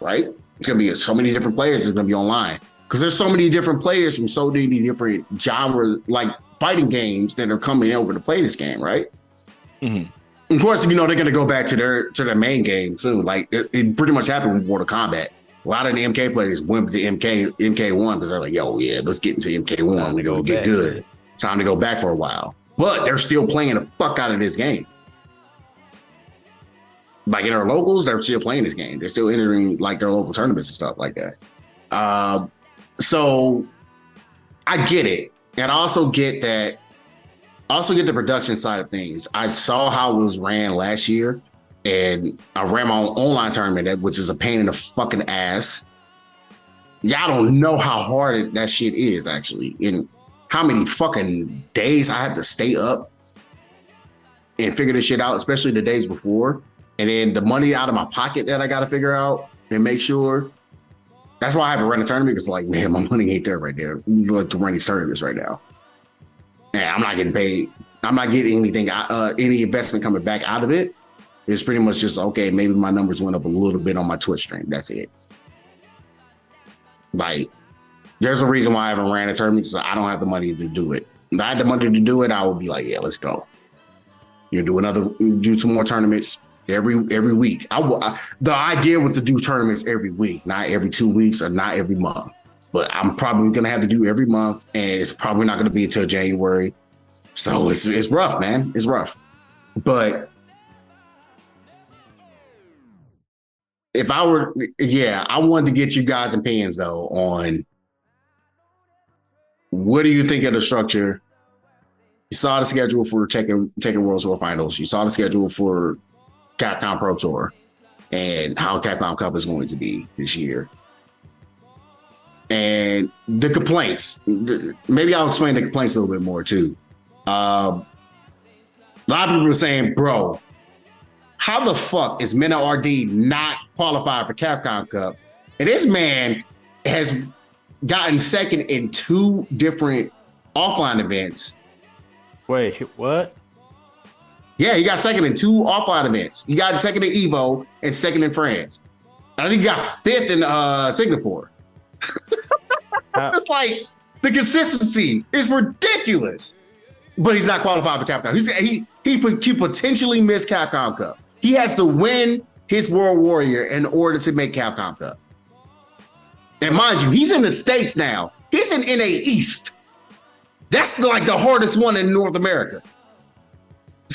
right? It's going to be so many different players that's going to be online because there's so many different players from so many different genres, like fighting games that are coming over to play this game, right? Mm-hmm. Of course, they're going to go back to their main game soon. Like it pretty much happened with Mortal Kombat. A lot of the MK players went to MK1 because they're like, yo, yeah, let's get into MK1. We're going to get good. Time to go back for a while. But they're still playing the fuck out of this game. Like in our locals, they're still playing this game. They're still entering like their local tournaments and stuff like that. So I get it. And I also get that. I also get the production side of things. I saw how it was ran last year, and I ran my own online tournament, which is a pain in the fucking ass. Y'all don't know how hard that shit is actually. And how many fucking days I had to stay up and figure this shit out, especially the days before. And then the money out of my pocket that I got to figure out and make sure. That's why I haven't run a tournament because, like, man, my money ain't there right there. We like to run these tournaments right now. And I'm not getting paid. I'm not getting anything, any investment coming back out of it. It's pretty much just, okay, maybe my numbers went up a little bit on my Twitch stream. That's it. Like, there's a reason why I haven't ran a tournament because I don't have the money to do it. If I had the money to do it, I would be like, yeah, let's go. You do some more tournaments every week. The idea was to do tournaments every week, not every 2 weeks or not every month. But I'm probably gonna have to do every month, and it's probably not gonna be until January. So it's rough, man. It's rough. But if I were, I wanted to get you guys' opinions though on what do you think of the structure? You saw the schedule for Tekken World Tour Finals. You saw the schedule for Capcom Pro Tour and how Capcom Cup is going to be this year. And the complaints, maybe I'll explain the complaints a little bit more too. A lot of people are saying, bro, how the fuck is Mena RD not qualified for Capcom Cup? And this man has gotten second in 2 different offline events. Wait, what? Yeah, he got second in 2 offline events. He got second in Evo and second in France. I think he got 5th in Singapore. It's like the consistency is ridiculous. But he's not qualified for Capcom. He potentially missed Capcom Cup. He has to win his World Warrior in order to make Capcom Cup. And mind you, he's in the States now. He's in NA East. That's like the hardest one in North America.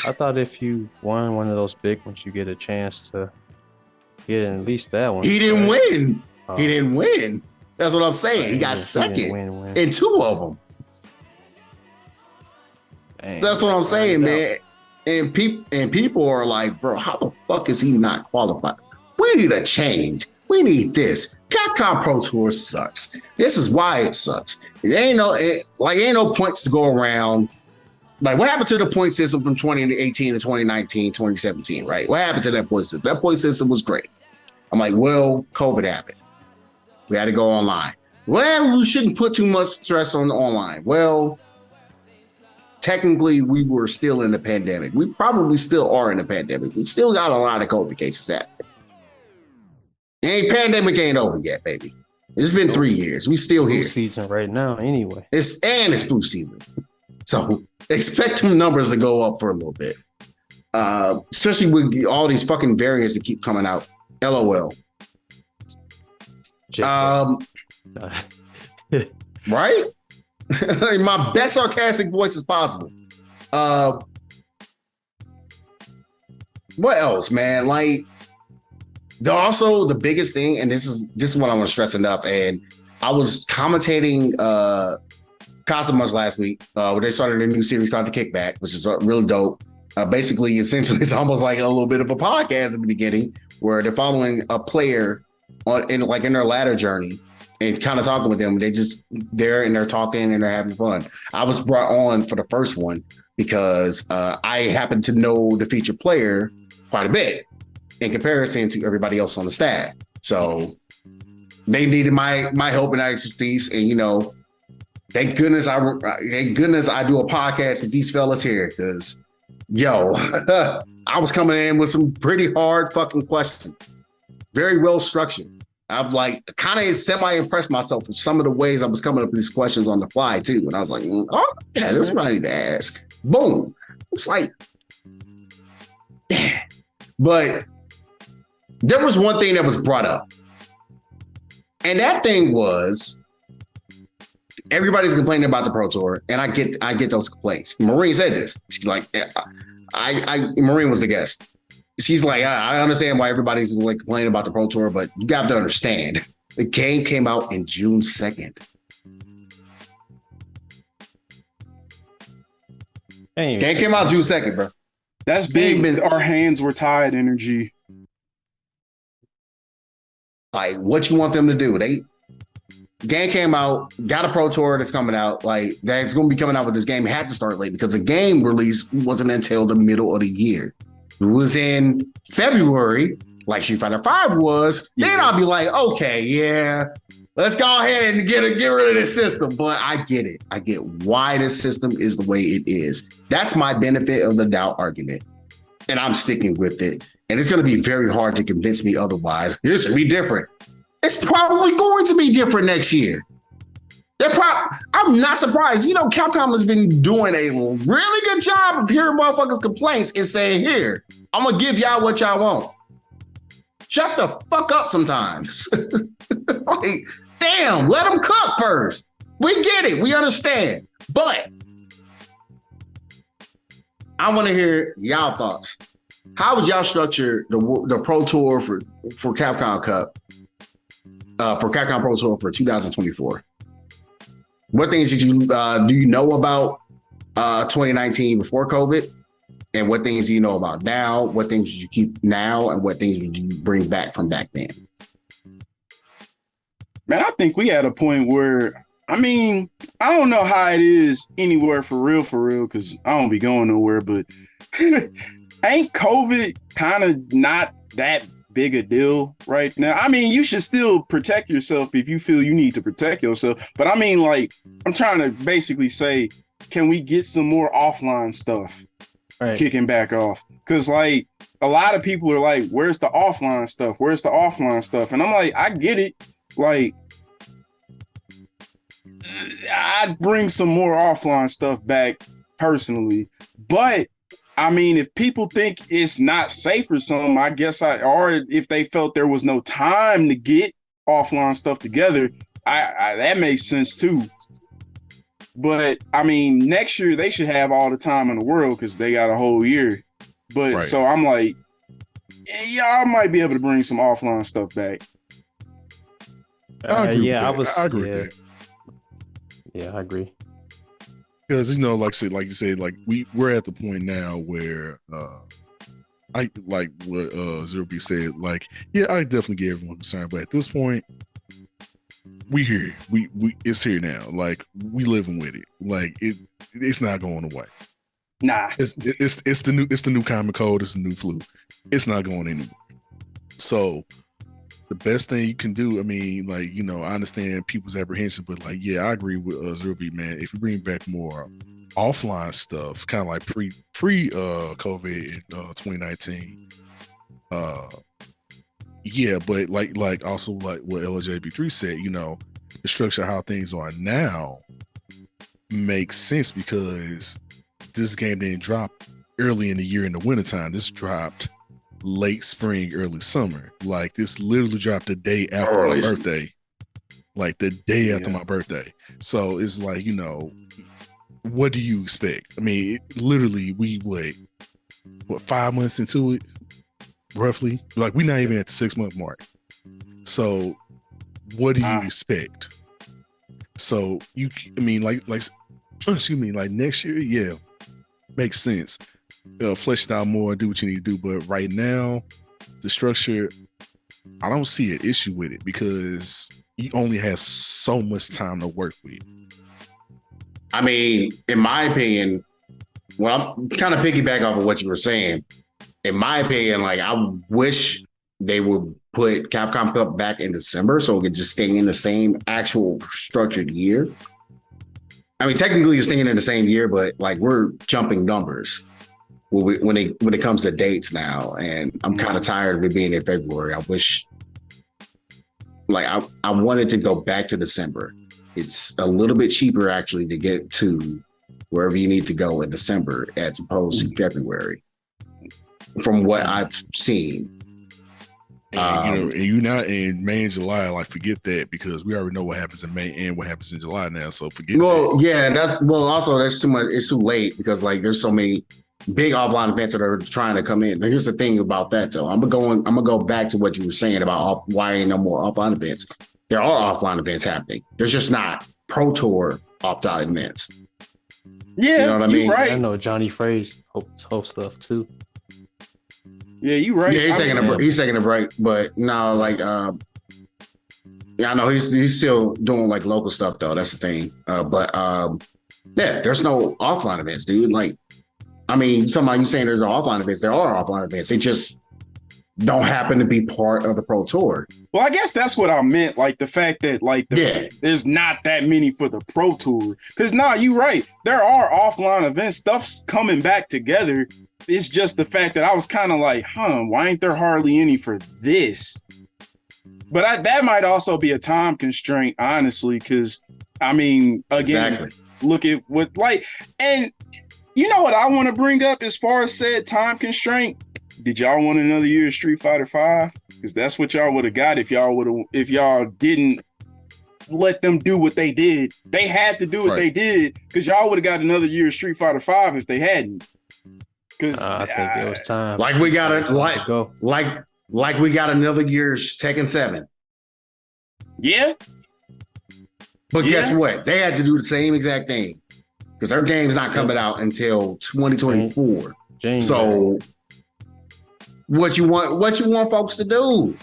I thought if you won one of those big ones, you get a chance to get in at least that one. He didn't win. He didn't win. That's what I'm saying. He got second in 2 of them. Dang, that's what I'm saying, man. And people are like, bro, how the fuck is he not qualified? We need a change. We need this. Capcom Pro Tour sucks. This is why it sucks. Ain't no points to go around. Like, what happened to the point system from 2018 to 2019, 2017, right? What happened to that point system? That point system was great. I'm like, well, COVID happened. We had to go online. Well, we shouldn't put too much stress on the online. Well, technically, we were still in the pandemic. We probably still are in the pandemic. We still got a lot of COVID cases happening. Pandemic ain't over yet, baby. It's been 3 years. We still here. Flu season right now, anyway. It's flu season. So expect them numbers to go up for a little bit. Especially with all these fucking variants that keep coming out. LOL. Right? My best sarcastic voice is possible. What else, man? Like, also the biggest thing, and this is what I want to stress enough. And I was commentating Cosmos last week, where they started a new series called The Kickback, which is really dope. Basically, essentially, it's almost like a little bit of a podcast in the beginning, where they're following a player in their ladder journey and kind of talking with them. They just they're talking and they're having fun. I was brought on for the first one because I happen to know the featured player quite a bit in comparison to everybody else on the staff. So they needed my help and expertise, and thank goodness I do a podcast with these fellas here, because I was coming in with some pretty hard fucking questions, very well structured. I've kind of semi-impressed myself with some of the ways I was coming up with these questions on the fly too, and I was like, oh yeah, this is what I need to ask. Boom. It's like, yeah. But there was one thing that was brought up, and that thing was, everybody's complaining about the Pro Tour, and I get those complaints. Maureen said this. She's like, Maureen was the guest. She's like, I understand why everybody's complaining about the Pro Tour, but you got to understand, the game came out in June 2nd. Game came out June 2nd, bro. That's big. Our hands were tied energy. Like, what you want them to do? Game came out, got a Pro Tour that's coming out. That's going to be coming out with this game. It had to start late because the game release wasn't until the middle of the year. It was in February, like Street Fighter 5 was. Yeah. Then I'll be like, okay, yeah, let's go ahead and get rid of this system. But I get it. I get why this system is the way it is. That's my benefit of the doubt argument, and I'm sticking with it. And it's going to be very hard to convince me otherwise. This should be different. It's probably going to be different next year. I'm not surprised. Capcom has been doing a really good job of hearing motherfuckers' complaints and saying, here, I'm going to give y'all what y'all want. Shut the fuck up sometimes. Damn, let them cook first. We get it. We understand. But I want to hear y'all thoughts. How would y'all structure the Pro Tour for Capcom Cup, for Capcom Pro Tour for 2024? What things did you do you know about 2019 before COVID, and what things do you know about now? What things did you keep now, and what things did you bring back from back then? Man, I think we had a point where, I don't know how it is anywhere for real, because I don't be going nowhere, but ain't COVID kind of not that big a deal right now? You should still protect yourself if you feel you need to protect yourself. But I'm trying to basically say, can we get some more offline stuff kicking back off? Because a lot of people are like, where's the offline stuff? Where's the offline stuff? And I'm like, I get it. I'd bring some more offline stuff back personally. But if people think it's not safe or something, I guess or if they felt there was no time to get offline stuff together, that makes sense too. But next year they should have all the time in the world because they got a whole year. But So I'm like, yeah, I might be able to bring some offline stuff back. I agree with that. Yeah, I agree. Because like you said, we're at the point now where I like what Zero B said. I definitely get everyone concerned, but at this point, we here. We it's here now. We living with it. It's not going away. Nah, it's the new common cold. It's the new flu. It's not going anywhere. So the best thing you can do, I understand people's apprehension, but I agree with Zero B, man. If you bring back more offline stuff, kind of like pre COVID in 2019, but also what LJB3 said, the structure of how things are now makes sense because this game didn't drop early in the year in the wintertime. This dropped late spring, early summer. This literally dropped the day after my birthday. The day after my birthday. So it's what do you expect? Literally, we what 5 months into it, roughly. We're not even at the 6 month mark. So what do you expect? So I mean, like, excuse me, like next year, yeah, makes sense. Flesh it out more, do what you need to do. But right now, the structure, I don't see an issue with it because he only has so much time to work with. I mean, in my opinion, well, I'm kind of piggyback off of what you were saying. In my opinion, like I wish they would put Capcom Cup back in December so it could just stay in the same actual structured year. I mean, technically it's staying in the same year, but like we're jumping numbers when it comes to dates now, and I'm kind of tired of it being in February. I wish, like, I wanted to go back to December. It's a little bit cheaper actually to get to wherever you need to go in December as opposed to February, from what I've seen. And you not in May and July, like forget that because we already know what happens in May and what happens in July now. So forget that. Yeah, also that's too much. It's too late because like there's so many big offline events that are trying to come in. Now, here's the thing about that though. I'm gonna go back to what you were saying about why ain't no more offline events. There are offline events happening. There's just not Pro Tour offline events. Yeah, you know what I mean? Right. I know Johnny Fraze host stuff too. Yeah, you right. Yeah, he's taking a break, but no, like yeah, I know he's still doing like local stuff though. That's the thing. But yeah, there's no offline events, dude. Like, I mean, somebody you saying there's no offline events. There are offline events. They just don't happen to be part of the Pro Tour. Well, I guess that's what I meant. Like the fact that there's not that many for the Pro Tour. Because you're right. There are offline events. Stuff's coming back together. It's just the fact that I was kind of like, why ain't there hardly any for this? But that might also be a time constraint, honestly, because I mean, again, look at what and you know what I want to bring up as far as said time constraint. Did y'all want another year of Street Fighter 5? Because that's what y'all would have got if y'all didn't let them do what they did. They had to do what they did because y'all would have got another year of Street Fighter 5 if they hadn't. Because I think it was time. Like we got like we got another year's Tekken 7. Yeah. But guess what? They had to do the same exact thing because their game's not coming out until 2024. So what you want folks to do?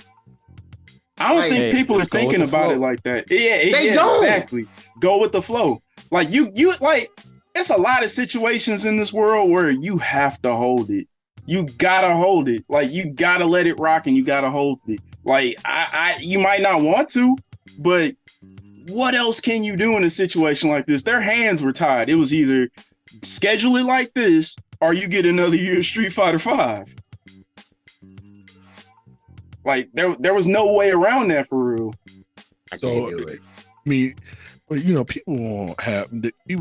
I don't think people are thinking about it like that. They don't. Exactly. Go with the flow. Like you like it's a lot of situations in this world where you have to hold it. You gotta hold it. Like you gotta let it rock and you gotta hold it. Like you might not want to, but what else can you do in a situation like this? Their hands were tied. It was either schedule it like this or you get another year of Street Fighter 5. Like there was no way around that for real. So I mean, but you know, people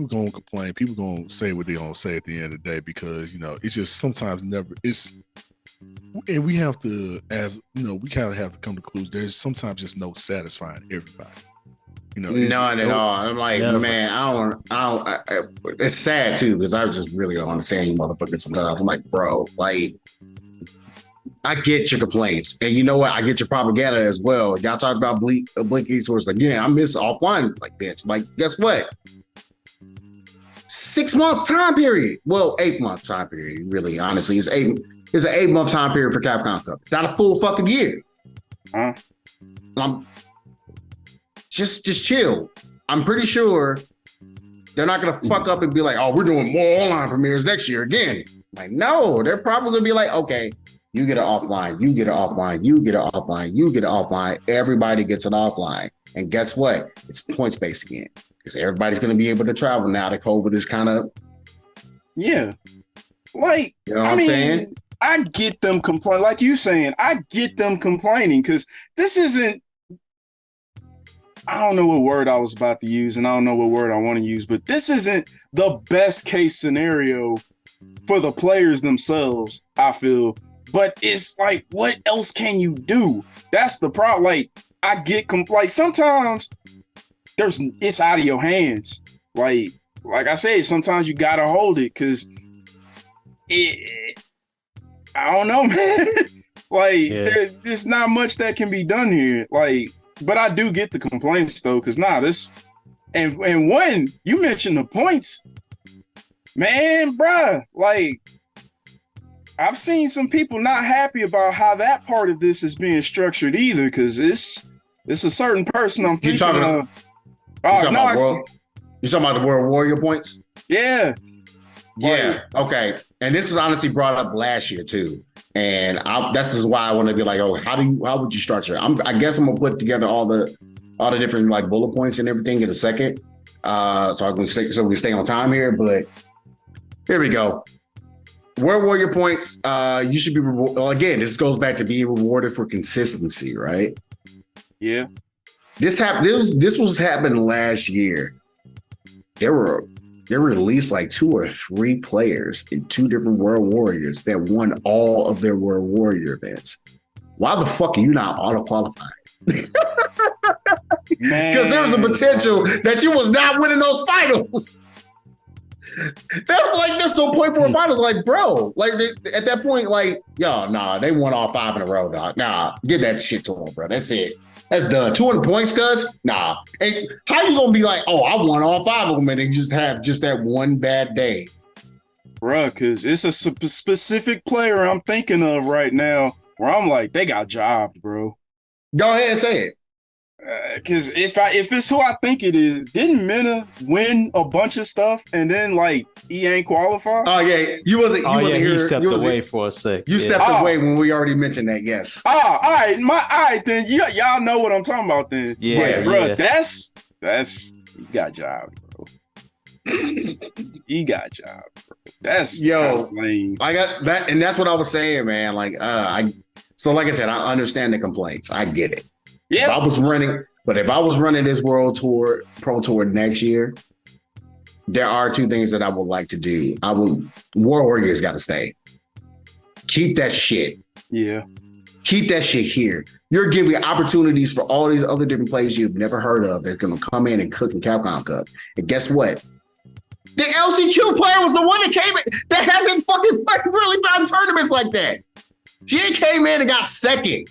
gonna complain. People gonna say what they gonna say at the end of the day because you know it's just sometimes and we have to, as you know, we kind of have to come to conclusion. There's sometimes just no satisfying everybody. You know, none at all. I'm like, man, I don't. It's sad too because I just really don't understand you motherfuckers sometimes. I'm like, bro, like. I get your complaints, and you know what? I get your propaganda as well. Y'all talk about Blinky Source like, yeah, I miss offline like this. Like, guess what? 6 month time period. Well, 8 month time period. Really, honestly, it's an 8 month time period for Capcom Cup. It's not a full fucking year. Just chill. I'm pretty sure they're not gonna fuck up and be like, oh, we're doing more online premieres next year again. Like, no, they're probably gonna be like, okay. You get it offline, you get it offline, you get it offline, you get it offline. Everybody gets it offline. And guess what? It's points based again. Because everybody's going to be able to travel now that COVID is kind of. Yeah. Like, you know what I'm saying? I get them complaining. Like you saying, I get them complaining because this isn't. I don't know what word I was about to use and I don't know what word I want to use, but this isn't the best case scenario for the players themselves, I feel. But it's like, what else can you do? That's the problem. Like, I get like sometimes it's out of your hands. Like I said, sometimes you gotta hold it because I don't know, man. There's not much that can be done here. Like, but I do get the complaints though, because And when you mentioned the points, man, bruh, like I've seen some people not happy about how that part of this is being structured either, because it's a certain person I'm thinking of. You talking about the World Warrior points? Yeah. Yeah. Okay. And this was honestly brought up last year too. And that's just why I want to be like, oh, how would you structure it? I guess I'm gonna put together all the different like bullet points and everything in a second. So we stay on time here. But here we go. World Warrior points. You should be again. This goes back to being rewarded for consistency, right? Yeah. This was happening last year. There were at least like 2 or 3 players in 2 different World Warriors that won all of their World Warrior events. Why the fuck are you not auto qualified? Because there was a potential that you was not winning those finals. That was like, there's no point for a finals. Like, bro, like at that point, like, yo, nah, they won all 5 in a row, dog. Nah, give that shit to them, bro. That's it. That's done. 200 points, cuz? Nah. Hey, how you gonna be like, oh, I won all 5 of them and they just have just that one bad day? Bruh, because it's a specific player I'm thinking of right now where I'm like, they got jobs, bro. Go ahead and say it. Because if it's who I think it is, didn't Mena win a bunch of stuff and then like he ain't qualified? Oh yeah, you wasn't he here. Stepped away for a sec. You stepped away when we already mentioned that. Yes. Oh, all right, then y'all know what I'm talking about then. Yeah, bro. That's he got jobs, bro. He got jobs, bro. That's lame. I got that, and that's what I was saying, man. Like, so like I said, I understand the complaints. I get it. Yeah. If I was running this World Tour, Pro Tour next year, there are 2 things that I would like to do. World Warriors got to stay. Keep that shit. Yeah. Keep that shit here. You're giving opportunities for all these other different players you've never heard of that's going to come in and cook in Capcom Cup. And guess what? The LCQ player was the one that came in that hasn't fucking really found tournaments like that. She came in and got second.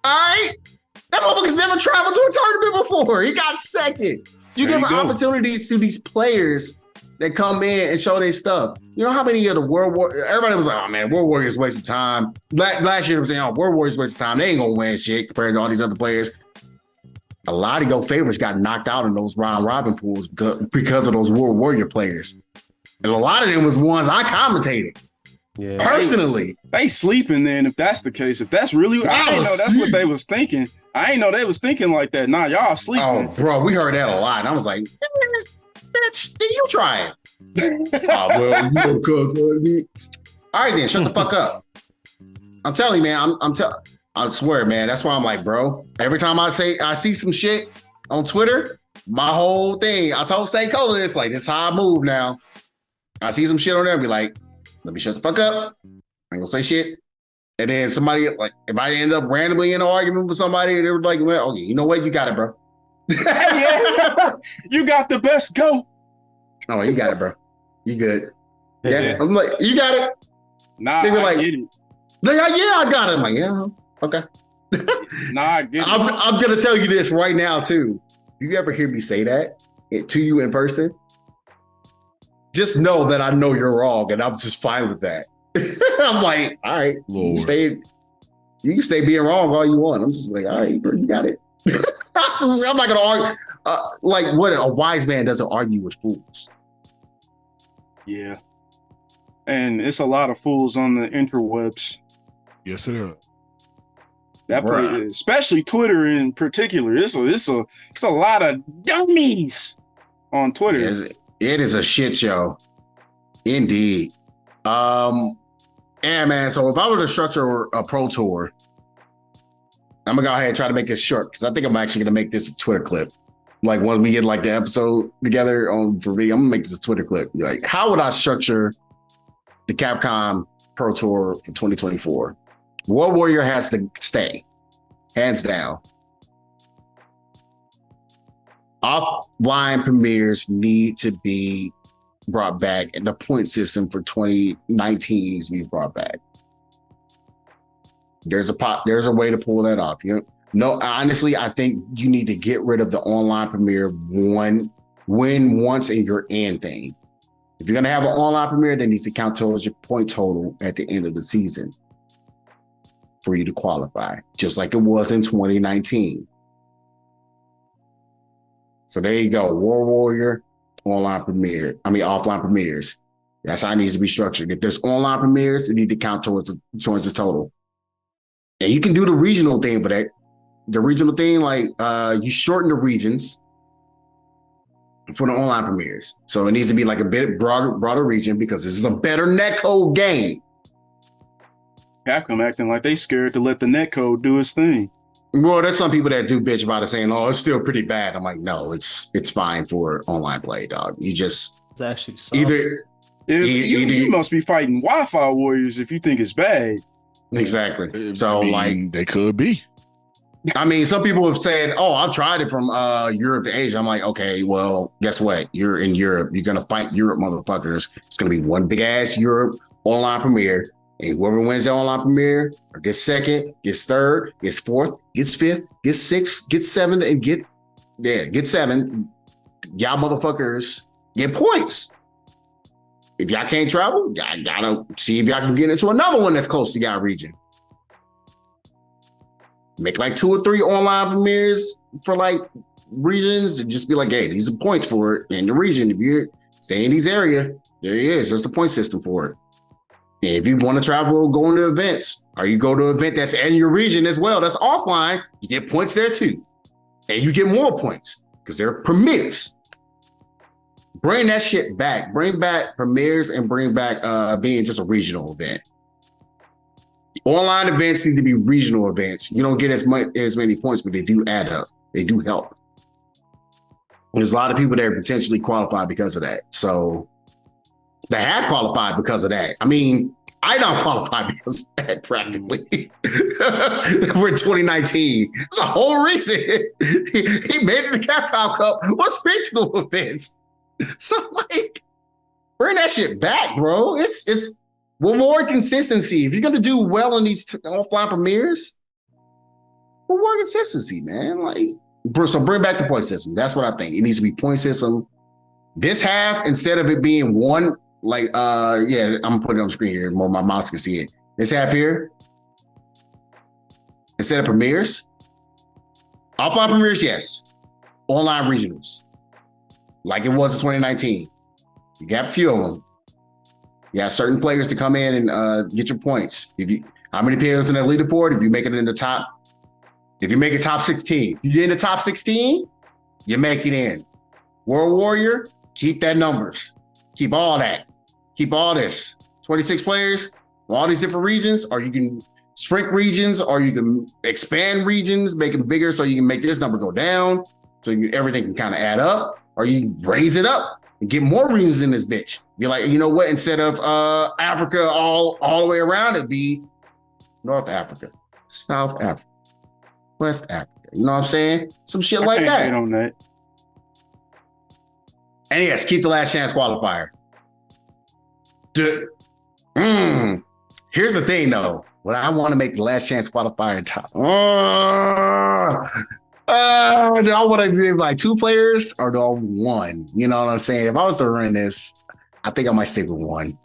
All right? That motherfucker's never traveled to a tournament before. He got second. You give opportunities to these players that come in and show their stuff. You know how many of the everybody was like, oh man, World Warriors waste of time. Last year they were saying, oh, World Warriors waste of time. They ain't gonna win shit compared to all these other players. A lot of your favorites got knocked out in those round robin pools because of those World Warrior players. And a lot of them was ones I commentated. Yeah. Personally. They sleeping then if that's the case. If that's really, I didn't know that's what they was thinking. I ain't know they was thinking like that. Nah, y'all sleeping. Oh, bro, we heard that a lot. And I was like, bitch, then you try it. Oh, well, all right, then, shut the fuck up. I'm telling you, man, I swear, man, that's why I'm like, bro, every time I see some shit on Twitter, my whole thing, I told St. Cola this, like, this is how I move now. I see some shit on there, be like, let me shut the fuck up. I ain't gonna say shit. And then somebody, like, if I end up randomly in an argument with somebody, they were like, well, okay, you know what? You got it, bro. Yeah. You got the best go. Oh, you got it, bro. You good. Yeah. I'm like, you got it. Nah, they were I like, get it. They're like, yeah, I got it. I'm like, yeah, okay. Nah, I get it. I'm going to tell you this right now, too. If you ever hear me say that to you in person, just know that I know you're wrong, and I'm just fine with that. I'm like, all right, you can stay being wrong all you want. I'm just like, all right, bro, you got it. I'm not gonna argue. Like, what a wise man doesn't argue with fools. Yeah, and it's a lot of fools on the interwebs. Yes, it is. That play, especially Twitter in particular. It's a lot of dummies on Twitter. It is a shit show, indeed. Yeah, man. So if I were to structure a pro tour, I'm gonna go ahead and try to make this short because I think I'm actually gonna make this a Twitter clip. Like once we get like the episode together for video, I'm gonna make this a Twitter clip. Like, how would I structure the Capcom Pro Tour for 2024? World Warrior has to stay, hands down. Offline premieres need to be brought back, and the point system for 2019 needs to be brought back. There's a way to pull that off. You know, No, honestly, I think you need to get rid of the online premiere win once and you're in thing. If you're gonna have an online premiere, that needs to count towards your point total at the end of the season for you to qualify, just like it was in 2019. So there you go, War Warrior offline premieres. That's how it needs to be structured. If there's online premieres, it need to count towards the total. And you can do the regional thing, but the regional thing, like you shorten the regions for the online premieres. So it needs to be like a bit broader region because this is a better netcode game. Capcom acting like they scared to let the netcode do its thing. Well, there's some people that do bitch about it saying, oh, it's still pretty bad. I'm like, no, it's fine for online play, dog. You just It's actually soft. either You must be fighting Wi-Fi warriors if you think it's bad. exactly. So like they could be. I mean, some people have said, oh, I've tried it from Europe to Asia. I'm like, okay, well, guess what? You're in Europe. You're going to fight Europe motherfuckers. It's going to be one big ass Europe online premiere. And whoever wins the online premiere or gets second, gets third, gets fourth, gets fifth, gets sixth, gets seventh, and get seven. Y'all motherfuckers get points. If y'all can't travel, y'all gotta see if y'all can get into another one that's close to y'all region. Make like 2 or 3 online premieres for like regions and just be like, hey, these are points for it in the region. If you're staying in these area, there it is. There's the point system for it. And if you want to travel, go into events, or you go to an event that's in your region as well, that's offline, you get points there too. And you get more points because they're premieres. Bring that shit back. Bring back premieres and bring back being just a regional event. Online events need to be regional events. You don't get as many points, but they do add up. They do help. There's a lot of people that potentially qualify because of that. So they have qualified because of that. I mean, I don't qualify because of that practically. For 2019. It's a whole reason he made it to Capcom Cup was regional events. So like, bring that shit back, bro. It's with more consistency. If you're gonna do well in these offline premieres, with more consistency, man. Like, so bring back the point system. That's what I think. It needs to be point system. This half, instead of it being one, like yeah, I'm gonna put it on the screen here more my mouse can see it. This half here, instead of premieres, offline premieres, yes. Online regionals. Like it was in 2019. You got a few of them. You have certain players to come in and get your points. How many players in the leaderboard? If you make it in the top, if you make it top 16, if you're in the top 16, you make it in. World Warrior, keep that numbers. Keep all that. Keep all this. 26 players, all these different regions, or you can shrink regions, or you can expand regions, make them bigger so you can make this number go down, so everything can kind of add up, or you raise it up and get more regions in this bitch. Be like, you know what? Instead of Africa all the way around, it'd be North Africa, South Africa, West Africa. You know what I'm saying? Some shit like that. Hate on that. And yes, keep the last chance qualifier. Here's the thing, though. What I want to make the last chance qualifier top. Do I want to give like 2 players or do I want 1? You know what I'm saying? If I was to run this, I think I might stick with 1.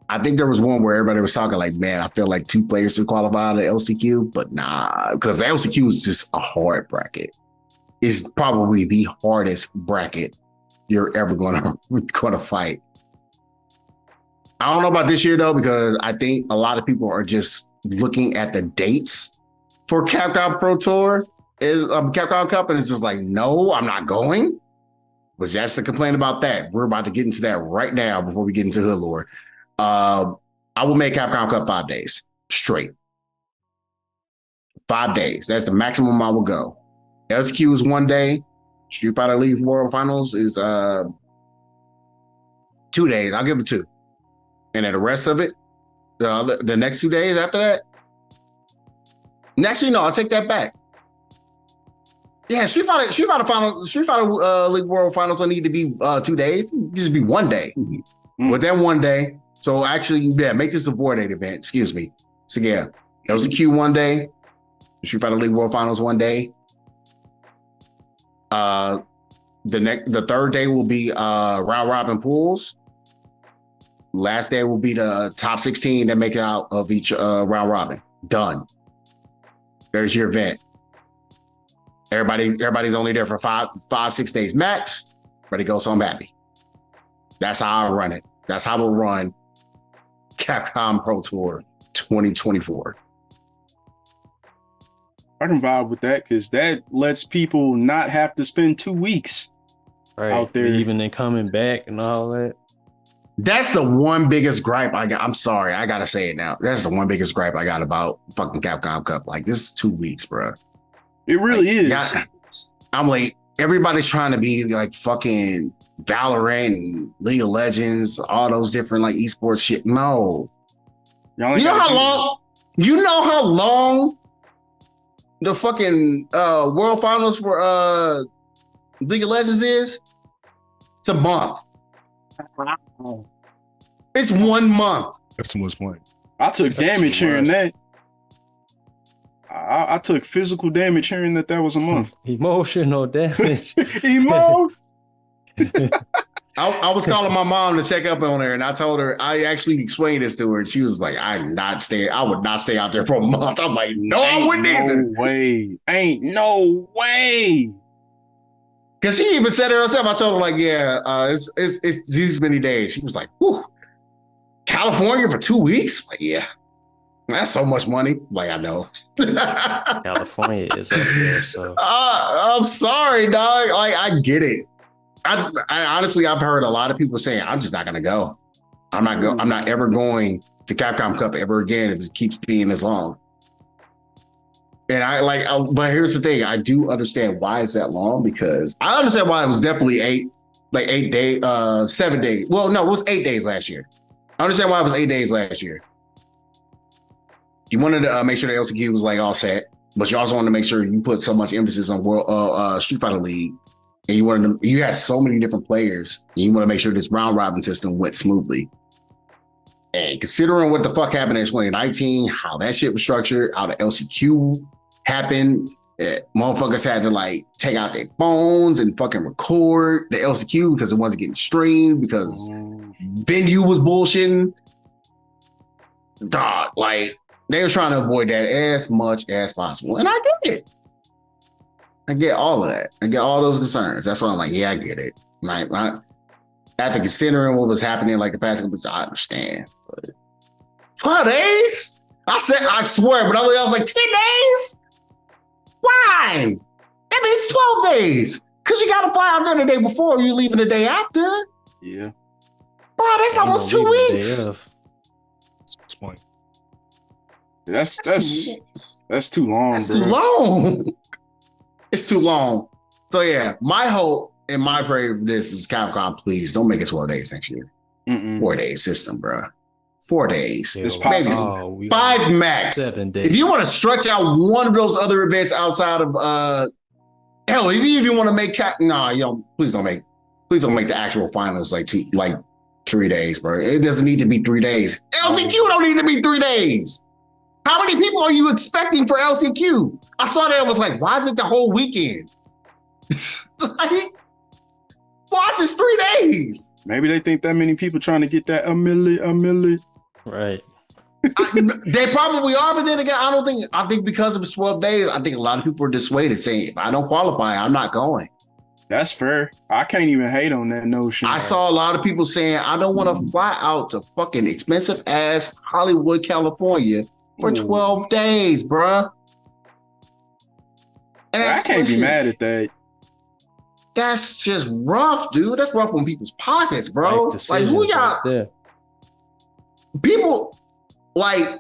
I think there was one where everybody was talking like, man, I feel like 2 players to qualify out of LCQ, but nah, because the LCQ is just a hard bracket. It's probably the hardest bracket you're ever going to fight. I don't know about this year though, because I think a lot of people are just looking at the dates for Capcom Pro Tour, Capcom Cup, and it's just like, no, I'm not going. But that's the complaint about that. We're about to get into that right now before we get into Hood Lore. I will make Capcom Cup 5 days straight. 5 days. That's the maximum I will go. LCQ is 1 day. Street Fighter League World Finals is 2 days. I'll give it 2. And then the rest of it, the next 2 days after that. Actually, no, I'll take that back. Yeah, Street Fighter League World Finals don't need to be 2 days. Just be 1 day. But then 1 day. So actually, yeah, make this a 4-day event. Excuse me. So yeah, that was the Q 1 day. Street Fighter League World Finals one day. The third day will be round robin pools. Last day will be the top 16 that make it out of each round robin. Done. There's your event. Everybody's only there for 6 days max. Everybody goes home happy. That's how I run it. That's how we'll run Capcom Pro Tour 2024. I can vibe with that because that lets people not have to spend 2 weeks out there. Even then coming back and all that. That's the one biggest gripe I got. I'm sorry, I gotta say it now. That's the one biggest gripe I got about fucking Capcom Cup. Like, this is 2 weeks, bro. It really is. Yeah, I'm like, everybody's trying to be like fucking Valorant and League of Legends, all those different like esports shit. No. You know how long the fucking World Finals for League of Legends is? It's a month. It's 1 month. That's too much money. I took damage hearing that. I took physical damage hearing that was a month. Emotional damage. I was calling my mom to check up on her, and I told her, I actually explained this to her, and she was like, I would not stay out there for a month. I'm like, no, I wouldn't either. Ain't no way. Because she even said it herself. I told her, like, yeah, it's these many days. She was like, whew, California for 2 weeks? Like, yeah, that's so much money. Like, I know. California is up there, so. I'm sorry, dog. Like, I get it. I honestly, I've heard a lot of people saying, I'm just not going to go. I'm not ever going to Capcom Cup ever again if it keeps being this long. And but here's the thing. I do understand why it's that long, because I understand why it was definitely 8 days, 7 days. Well, no, it was 8 days last year. I understand why it was 8 days last year. You wanted to make sure the LCQ was like all set, but you also wanted to make sure you put so much emphasis on Street Fighter League, and you had so many different players, and you want to make sure this round robin system went smoothly. And considering what the fuck happened in 2019, how that shit was structured, how the LCQ happened, motherfuckers had to like take out their phones and fucking record the LCQ because it wasn't getting streamed because venue was bullshitting. Dog, like, they were trying to avoid that as much as possible. And I get it. I get all of that. I get all those concerns. That's why I'm like, yeah, I get it. Like, after considering what was happening like the past couple weeks, I understand. But 12 days? I swear, but I was like, 10 days? Why? That means 12 days. Because you got to fly out there the day before, you leaving the day after. Yeah. Bro, that's almost 2 weeks. That's point. That's too long, That's bro. too long. It's too long. So yeah, my hope and my prayer for this is Capcom, please don't make it 12 days next year. 4 days system, bro. 4 days. It's Maybe possible. 5 max. 7 days. If you want to stretch out one of those other events outside of hell, if you want to make please don't make the actual finals like 3 days, bro. It doesn't need to be 3 days. LCQ don't need to be 3 days. How many people are you expecting for LCQ? I saw that, I was like, why is it the whole weekend? Like, why is this 3 days? Maybe they think that many people trying to get that a milli. Right. They probably are, but then again, I think because of it's 12 days, I think a lot of people are dissuaded saying, if I don't qualify, I'm not going. That's fair. I can't even hate on that notion. I saw a lot of people saying, I don't want to fly out to fucking expensive ass Hollywood, California for 12 days, bruh. And I can't be mad at that. That's just rough, dude. That's rough on people's pockets, bro. Like, who y'all? Right, people, like,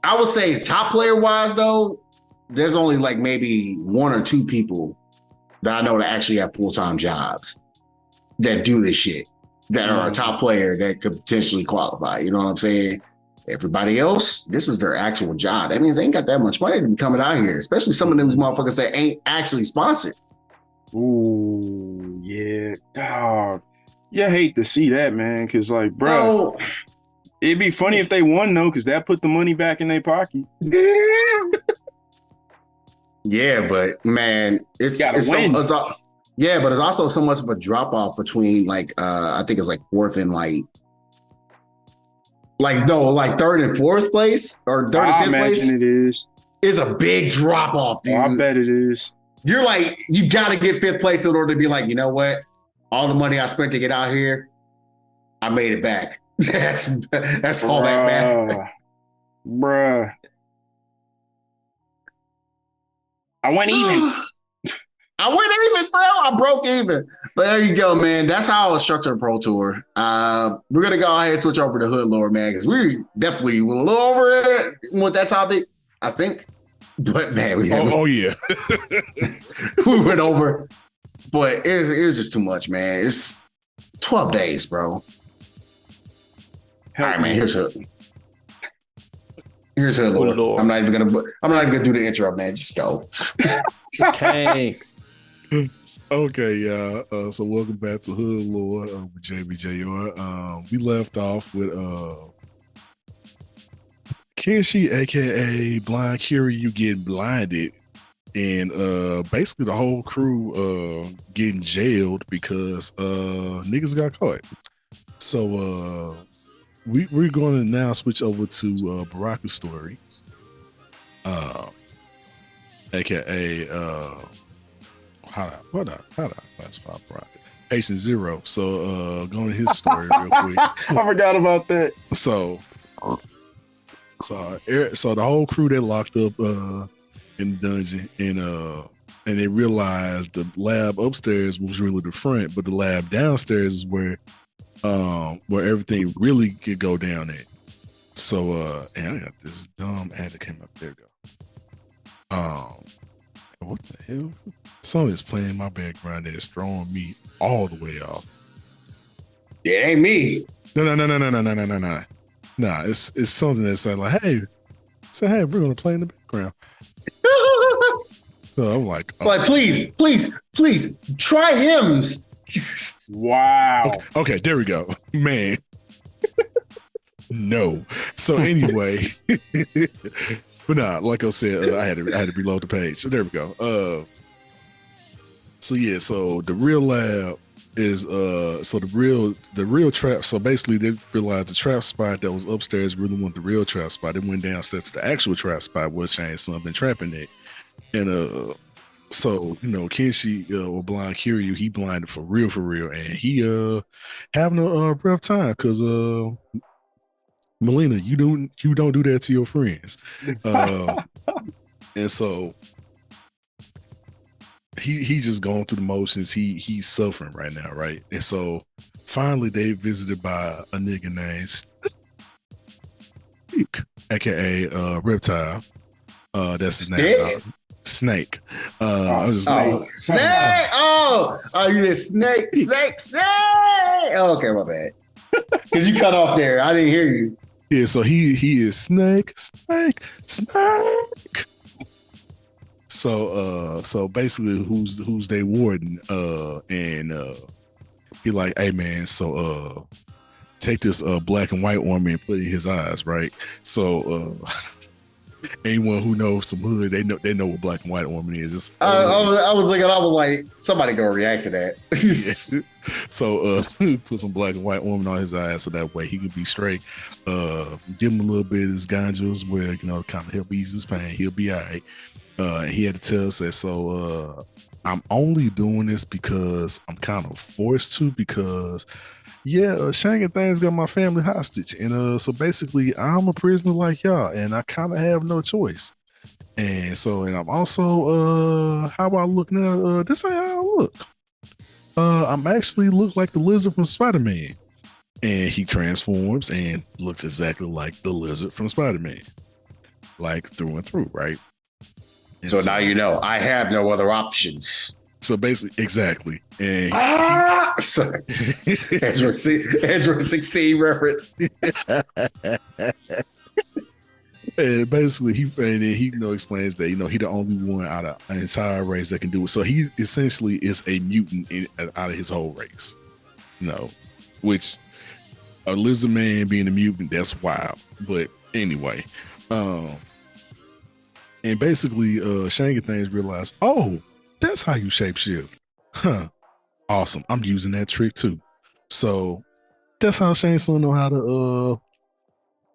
I would say top player wise, though, there's only like maybe 1 or 2 people that I know that actually have full-time jobs that do this shit, that are a top player that could potentially qualify. You know what I'm saying? Everybody else, this is their actual job. That means they ain't got that much money to be coming out here, especially some of them motherfuckers that ain't actually sponsored. Ooh, yeah, dog. You hate to see that, man, because like, bro, No. it'd be funny if they won though, because that put the money back in their pocket. Yeah, but man, Gotta it's win. yeah, but it's also so much of a drop off between like I think it's like fourth and like third and fourth place or third and I fifth place imagine it is. is a big drop off, dude. Oh, I bet it is. You're like, you got to get fifth place in order to be like, you know what? All the money I spent to get out here, I made it back. That's all that matters. Bruh. I went even. I went even, bro. I broke even. But there you go, man. That's how I was structuring Pro Tour. We're gonna go ahead and switch over to Hood Lore, man, because we definitely went a little over it with that topic, I think. But man, yeah. we went over. But it was just too much, man. It's 12 days, bro. All right, man. Here's Hood Lore. I'm not even gonna do the intro, man. Just go. Tank. Okay, y'all. So welcome back to Hood Lore with JBJR. We left off with Kenshi, aka Blind Curie, you getting blinded, and basically the whole crew getting jailed because niggas got caught. So we're going to now switch over to Baraka's story, aka how do I classify Baraka? Patient Zero. So going to his story real quick. I forgot about that. So the whole crew, they locked up in the dungeon, and they realized the lab upstairs was really the front, but the lab downstairs is where everything really could go down at. So and I got this dumb ad that came up. There we go. What the hell? Song is playing in my background that is throwing me all the way off. It ain't me. No. Nah, it's something that's like, hey, we're gonna play in the background. So I'm like, oh. Like, please, try hymns. Wow. Okay, there we go, man. No. So anyway, but nah, like I said, I had to reload the page. So there we go. So yeah, so the real lab is the real trap. So basically, they realized the trap spot that was upstairs really wasn't the real trap spot. It went downstairs to the actual trap spot where Shane's son been trapping it. And so Kenshi or Blind Kiryu, he blinded for real, and he having a rough time because Melina, you don't do that to your friends. And so he just going through the motions. He's suffering right now, right? And so finally they visited by a nigga named Snake, aka Reptile. That's his name. Snake. Snake. You did Snake. Oh, okay, my bad. Because you cut off there. I didn't hear you. Yeah, so he is Snake. So basically who's they warden, and he like, hey man, so take this black and white ornament and put it in his eyes, right? So anyone who knows some hood, they know what black and white ornament is. I was like, somebody gonna react to that. So put some black and white ornament on his eyes so that way he could be straight. Give him a little bit of his ganjos where kind of help ease his pain. He'll be all right. And he had to tell us that. So I'm only doing this because I'm kind of forced to, because Shang and things got my family hostage, and so basically I'm a prisoner like y'all, and I kind of have no choice. And so, and I'm also how I look now, this ain't how I look. I'm actually look like the lizard from Spider-Man, and he transforms and looks exactly like the lizard from Spider-Man, like through and through, right? And so now you know I have no other options. So basically, exactly. And sorry. Android 16 reference. And basically, he explains that he the only one out of an entire race that can do it. So he essentially is a mutant out of his whole race. Which a lizard man being a mutant, that's wild. But anyway, And basically, Shanga things realized, oh, that's how you shapeshift. Huh. Awesome. I'm using that trick too. So that's how Shang Tsung know how to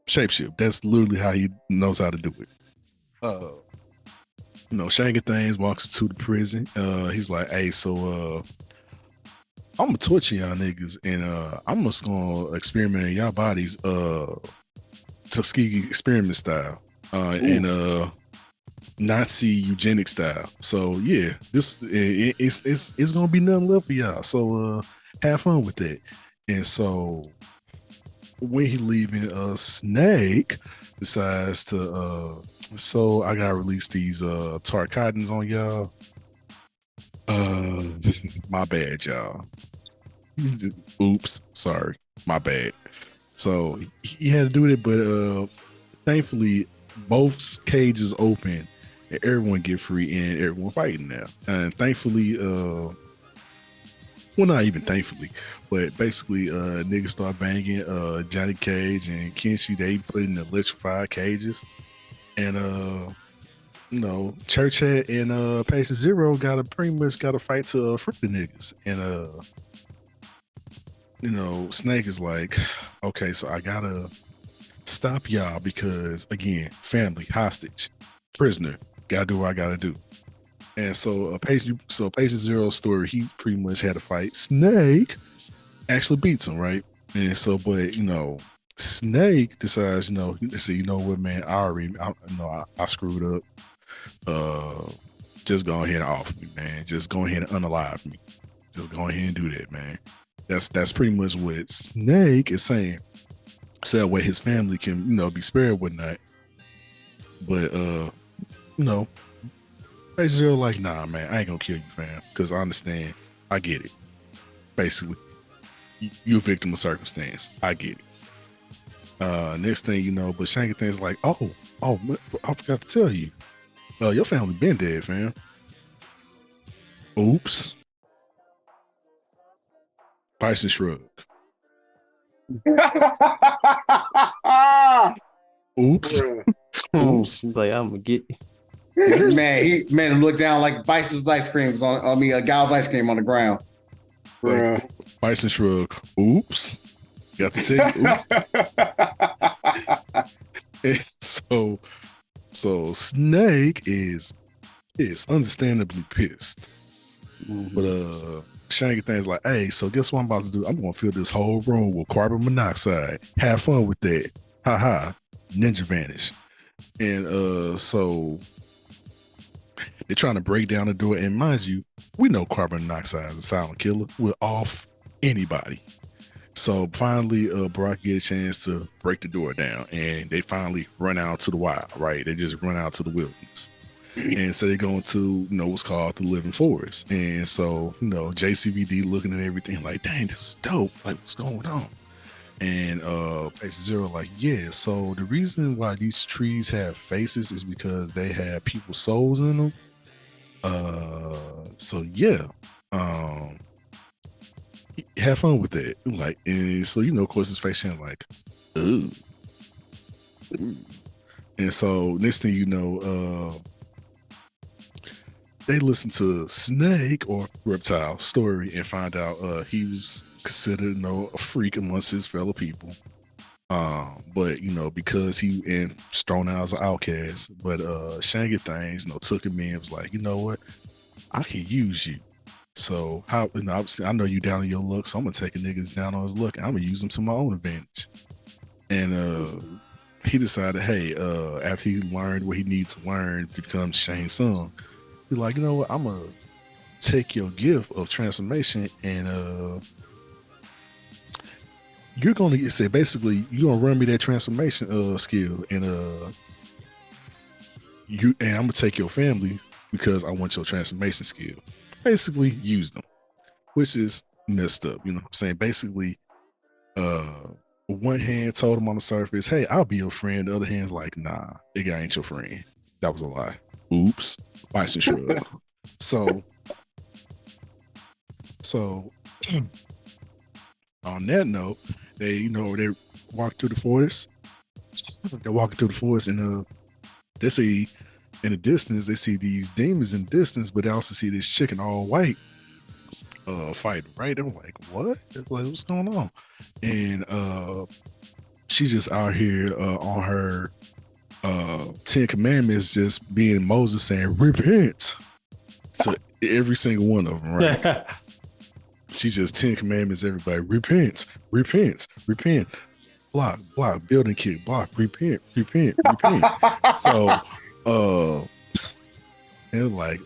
shapeshift. That's literally how he knows how to do it. Shanga things walks to the prison. He's like, hey, so I'm gonna torture y'all niggas and I'm just gonna experiment in y'all bodies Tuskegee experiment style and Nazi eugenic style. So yeah, it's gonna be nothing left for y'all. So have fun with that. And so when he leaving, Snake decides to so I gotta release these tart cottons on y'all. My bad, y'all. Oops, sorry, my bad. So he had to do it, but thankfully both cages open and everyone get free and everyone fighting now. And thankfully, well, not even thankfully, but basically, niggas start banging Johnny Cage and Kenshi. They put in electrified cages, and Church Hat and Patient Zero pretty much gotta fight to free the niggas, and Snake is like, okay, so I gotta stop y'all because again, family hostage, prisoner, gotta do what I gotta do. And so Patient Zero's story, he pretty much had to fight. Snake actually beats him, right? And so, but Snake decides, he said, you know what, man, I screwed up. Just go ahead and off me, man. Just go ahead and unalive me. Just go ahead and do that, man. That's pretty much what Snake is saying. So that way his family can, be spared whatnot. But Patient Zero like, nah, man, I ain't gonna kill you, fam, because I understand. I get it. Basically, you're a victim of circumstance. I get it. Next thing you know, but Shanky thing's like, oh, I forgot to tell you. Your family been dead, fam. Oops. Bison shrugged. Oops. Oops. Like, I'm gonna get you. Man, he made him look down like Bison's ice cream was Gal's ice cream on the ground. Bruh. Bison shrug. Oops. Got to say oops. So Snake is understandably pissed. Mm-hmm. But Shanky thing's like, hey, so guess what I'm about to do? I'm gonna fill this whole room with carbon monoxide. Have fun with that. Ha ha. Ninja vanish. And so they're trying to break down the door. And mind you, we know carbon monoxide is a silent killer. We're off anybody. So finally, Brock gets a chance to break the door down, and they finally run out to the wild, right? They just run out to the wilderness. And so they're going to, what's called the living forest. And so, JCVD looking at everything like, dang, this is dope. Like, what's going on? And Patient Zero like, yeah, so the reason why these trees have faces is because they have people's souls in them. So yeah, have fun with that. Like, and so of course his face saying like, ooh. And so next thing you know, they listen to Snake or Reptile story and find out he was considered a freak amongst his fellow people. But because he and thrown out as an outcast, but Shangy things, took him in and was like, you know what? I can use you. So how obviously I know you down on your luck, so I'm gonna take a niggas down on his luck and I'm gonna use him to my own advantage. And he decided, hey, after he learned what he needs to learn to become Shang Tsung, he's like, you know what, I'm gonna take your gift of transformation and you're gonna say basically you're gonna run me that transformation skill and I'm gonna take your family because I want your transformation skill. Basically use them, which is messed up. You know what I'm saying? Basically, one hand told him on the surface, hey, I'll be your friend. The other hand's like, nah, that guy ain't your friend. That was a lie. Oops. Bison shrug. So on that note, they walk through the forest. They're walking through the forest and they see in the distance, they see these demons in the distance, but they also see this chick in all white fighting, right? They're like, what? They're like, what's going on? And she's just out here on her 10 commandments, just being Moses saying, repent to every single one of them, right? She just 10 commandments, everybody, repent, repent, repent. Block, building kick, block, repent. So, and like,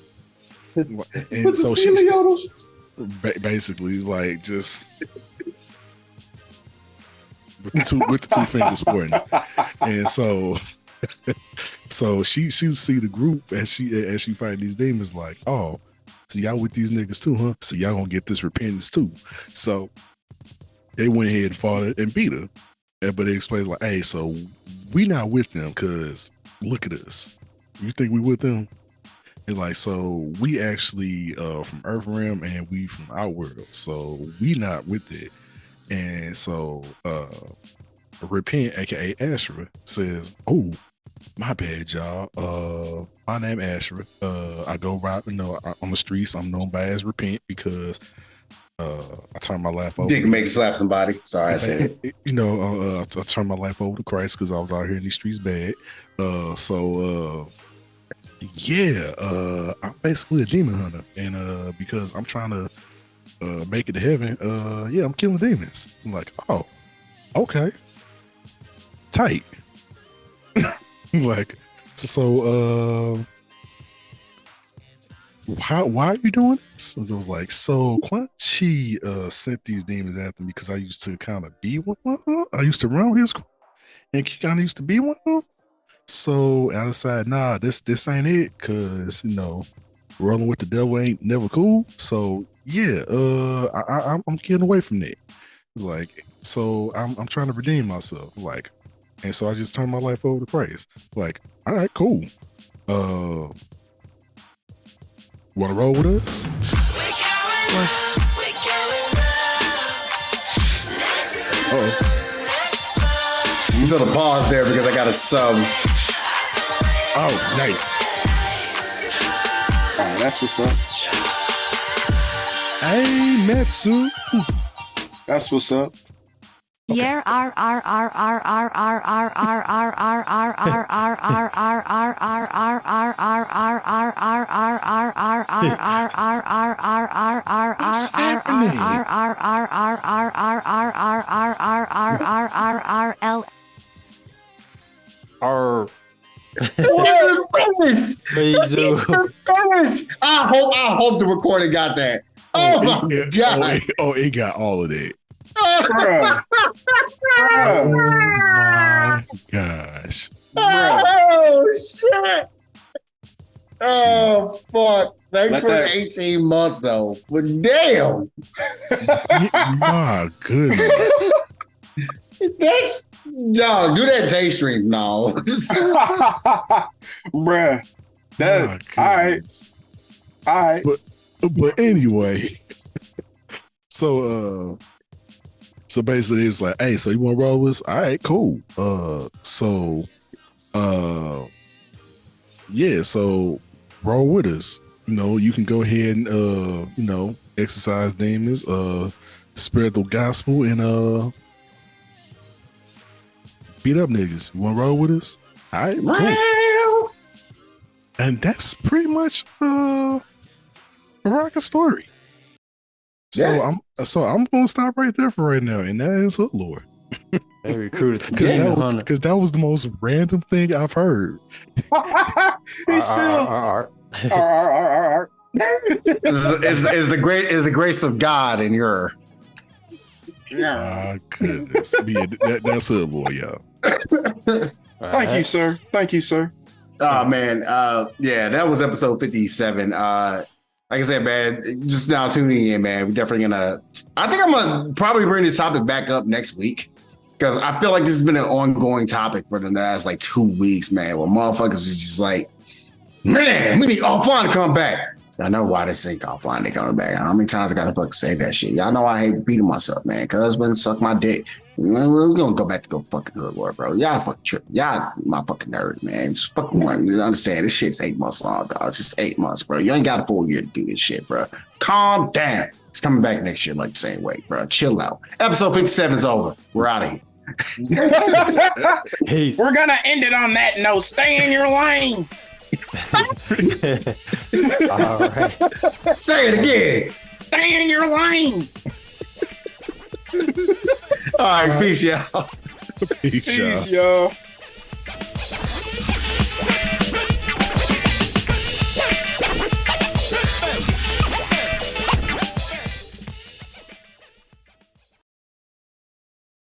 and so she basically like just with the two fingers pointing, and so she see the group as she fight these demons like, oh, so y'all with these niggas too, huh? So y'all gonna get this repentance too. So they went ahead and fought and beat her. But it explains like, hey, so we not with them because look at us. You think we with them? And like, so we actually from Earth Realm and we from Outworld. So we not with it. And so Repent, aka Ashra, says, oh, my bad, y'all. My name Ashra. I go right, on the streets. I'm known by as Repent because I turned my life over. You can make slap somebody. Sorry, I said it. I turned my life over to Christ because I was out here in these streets bad. I'm basically a demon hunter, and because I'm trying to make it to heaven, I'm killing demons. I'm like, oh, okay, tight. Like, so why are you doing this? And I was like, so Quan Chi sent these demons after me because I used to kind of be one of them. I used to run with his crew, and he kind of used to be one of them. So I decided, nah, this ain't it, because rolling with the devil ain't never cool. So yeah, I'm getting away from that. Like, so I'm trying to redeem myself. Like, and so I just turned my life over to Christ. Like, all right, cool. Want to roll with us? I'm gonna pause there because I got a sub. Oh, nice. Oh, that's what's up. Hey, Metsu. That's what's up. Yeah, R R R R R R R R R R R R R R R R I hope the recording got that. Oh my god! Oh, it got all of that. Bruh. Oh my gosh! Oh shit! Oh fuck! Thanks for the 18 months though. But damn! My goodness! That's dog. Do that day stream now. Bruh. That all right. But anyway, so basically it's like, hey, so you want to roll with us? All right, cool. So roll with us. You can go ahead and exercise demons, spread the gospel, and beat up niggas. You want to roll with us? All right, cool. And that's pretty much a rocket story. Yeah. So I'm gonna stop right there for right now, and that is Hood Lord. They recruited to Demon Hunter. Because that was the most random thing I've heard. He's still is the grace of God in your. My goodness. That's Hood Boy, y'all. Thank you, sir. Thank you, sir. Oh man, that was episode 57. Like I said, man, just now tuning in, man. We're definitely I think I'm gonna probably bring this topic back up next week because I feel like this has been an ongoing topic for the last like 2 weeks, man. Where motherfuckers is just like, man, we need offline to come back. I know why this ain't called finally coming back. How many times I gotta fucking say that shit? Y'all know I hate repeating myself, man. Husband suck my dick. We're gonna go back to go fucking good war, bro. Y'all fucking trip. Y'all my fucking nerd, man. Just fucking one. You understand? This shit's 8 months long, dog. Just 8 months, bro. You ain't got a full year to do this shit, bro. Calm down. It's coming back next year like the same way, bro. Chill out. Episode 57 is over. We're out of here. Peace. We're gonna end it on that note. Stay in your lane. All right. Say it again. Stay in your lane. All right, peace, y'all. Peace, y'all. Peace, y'all.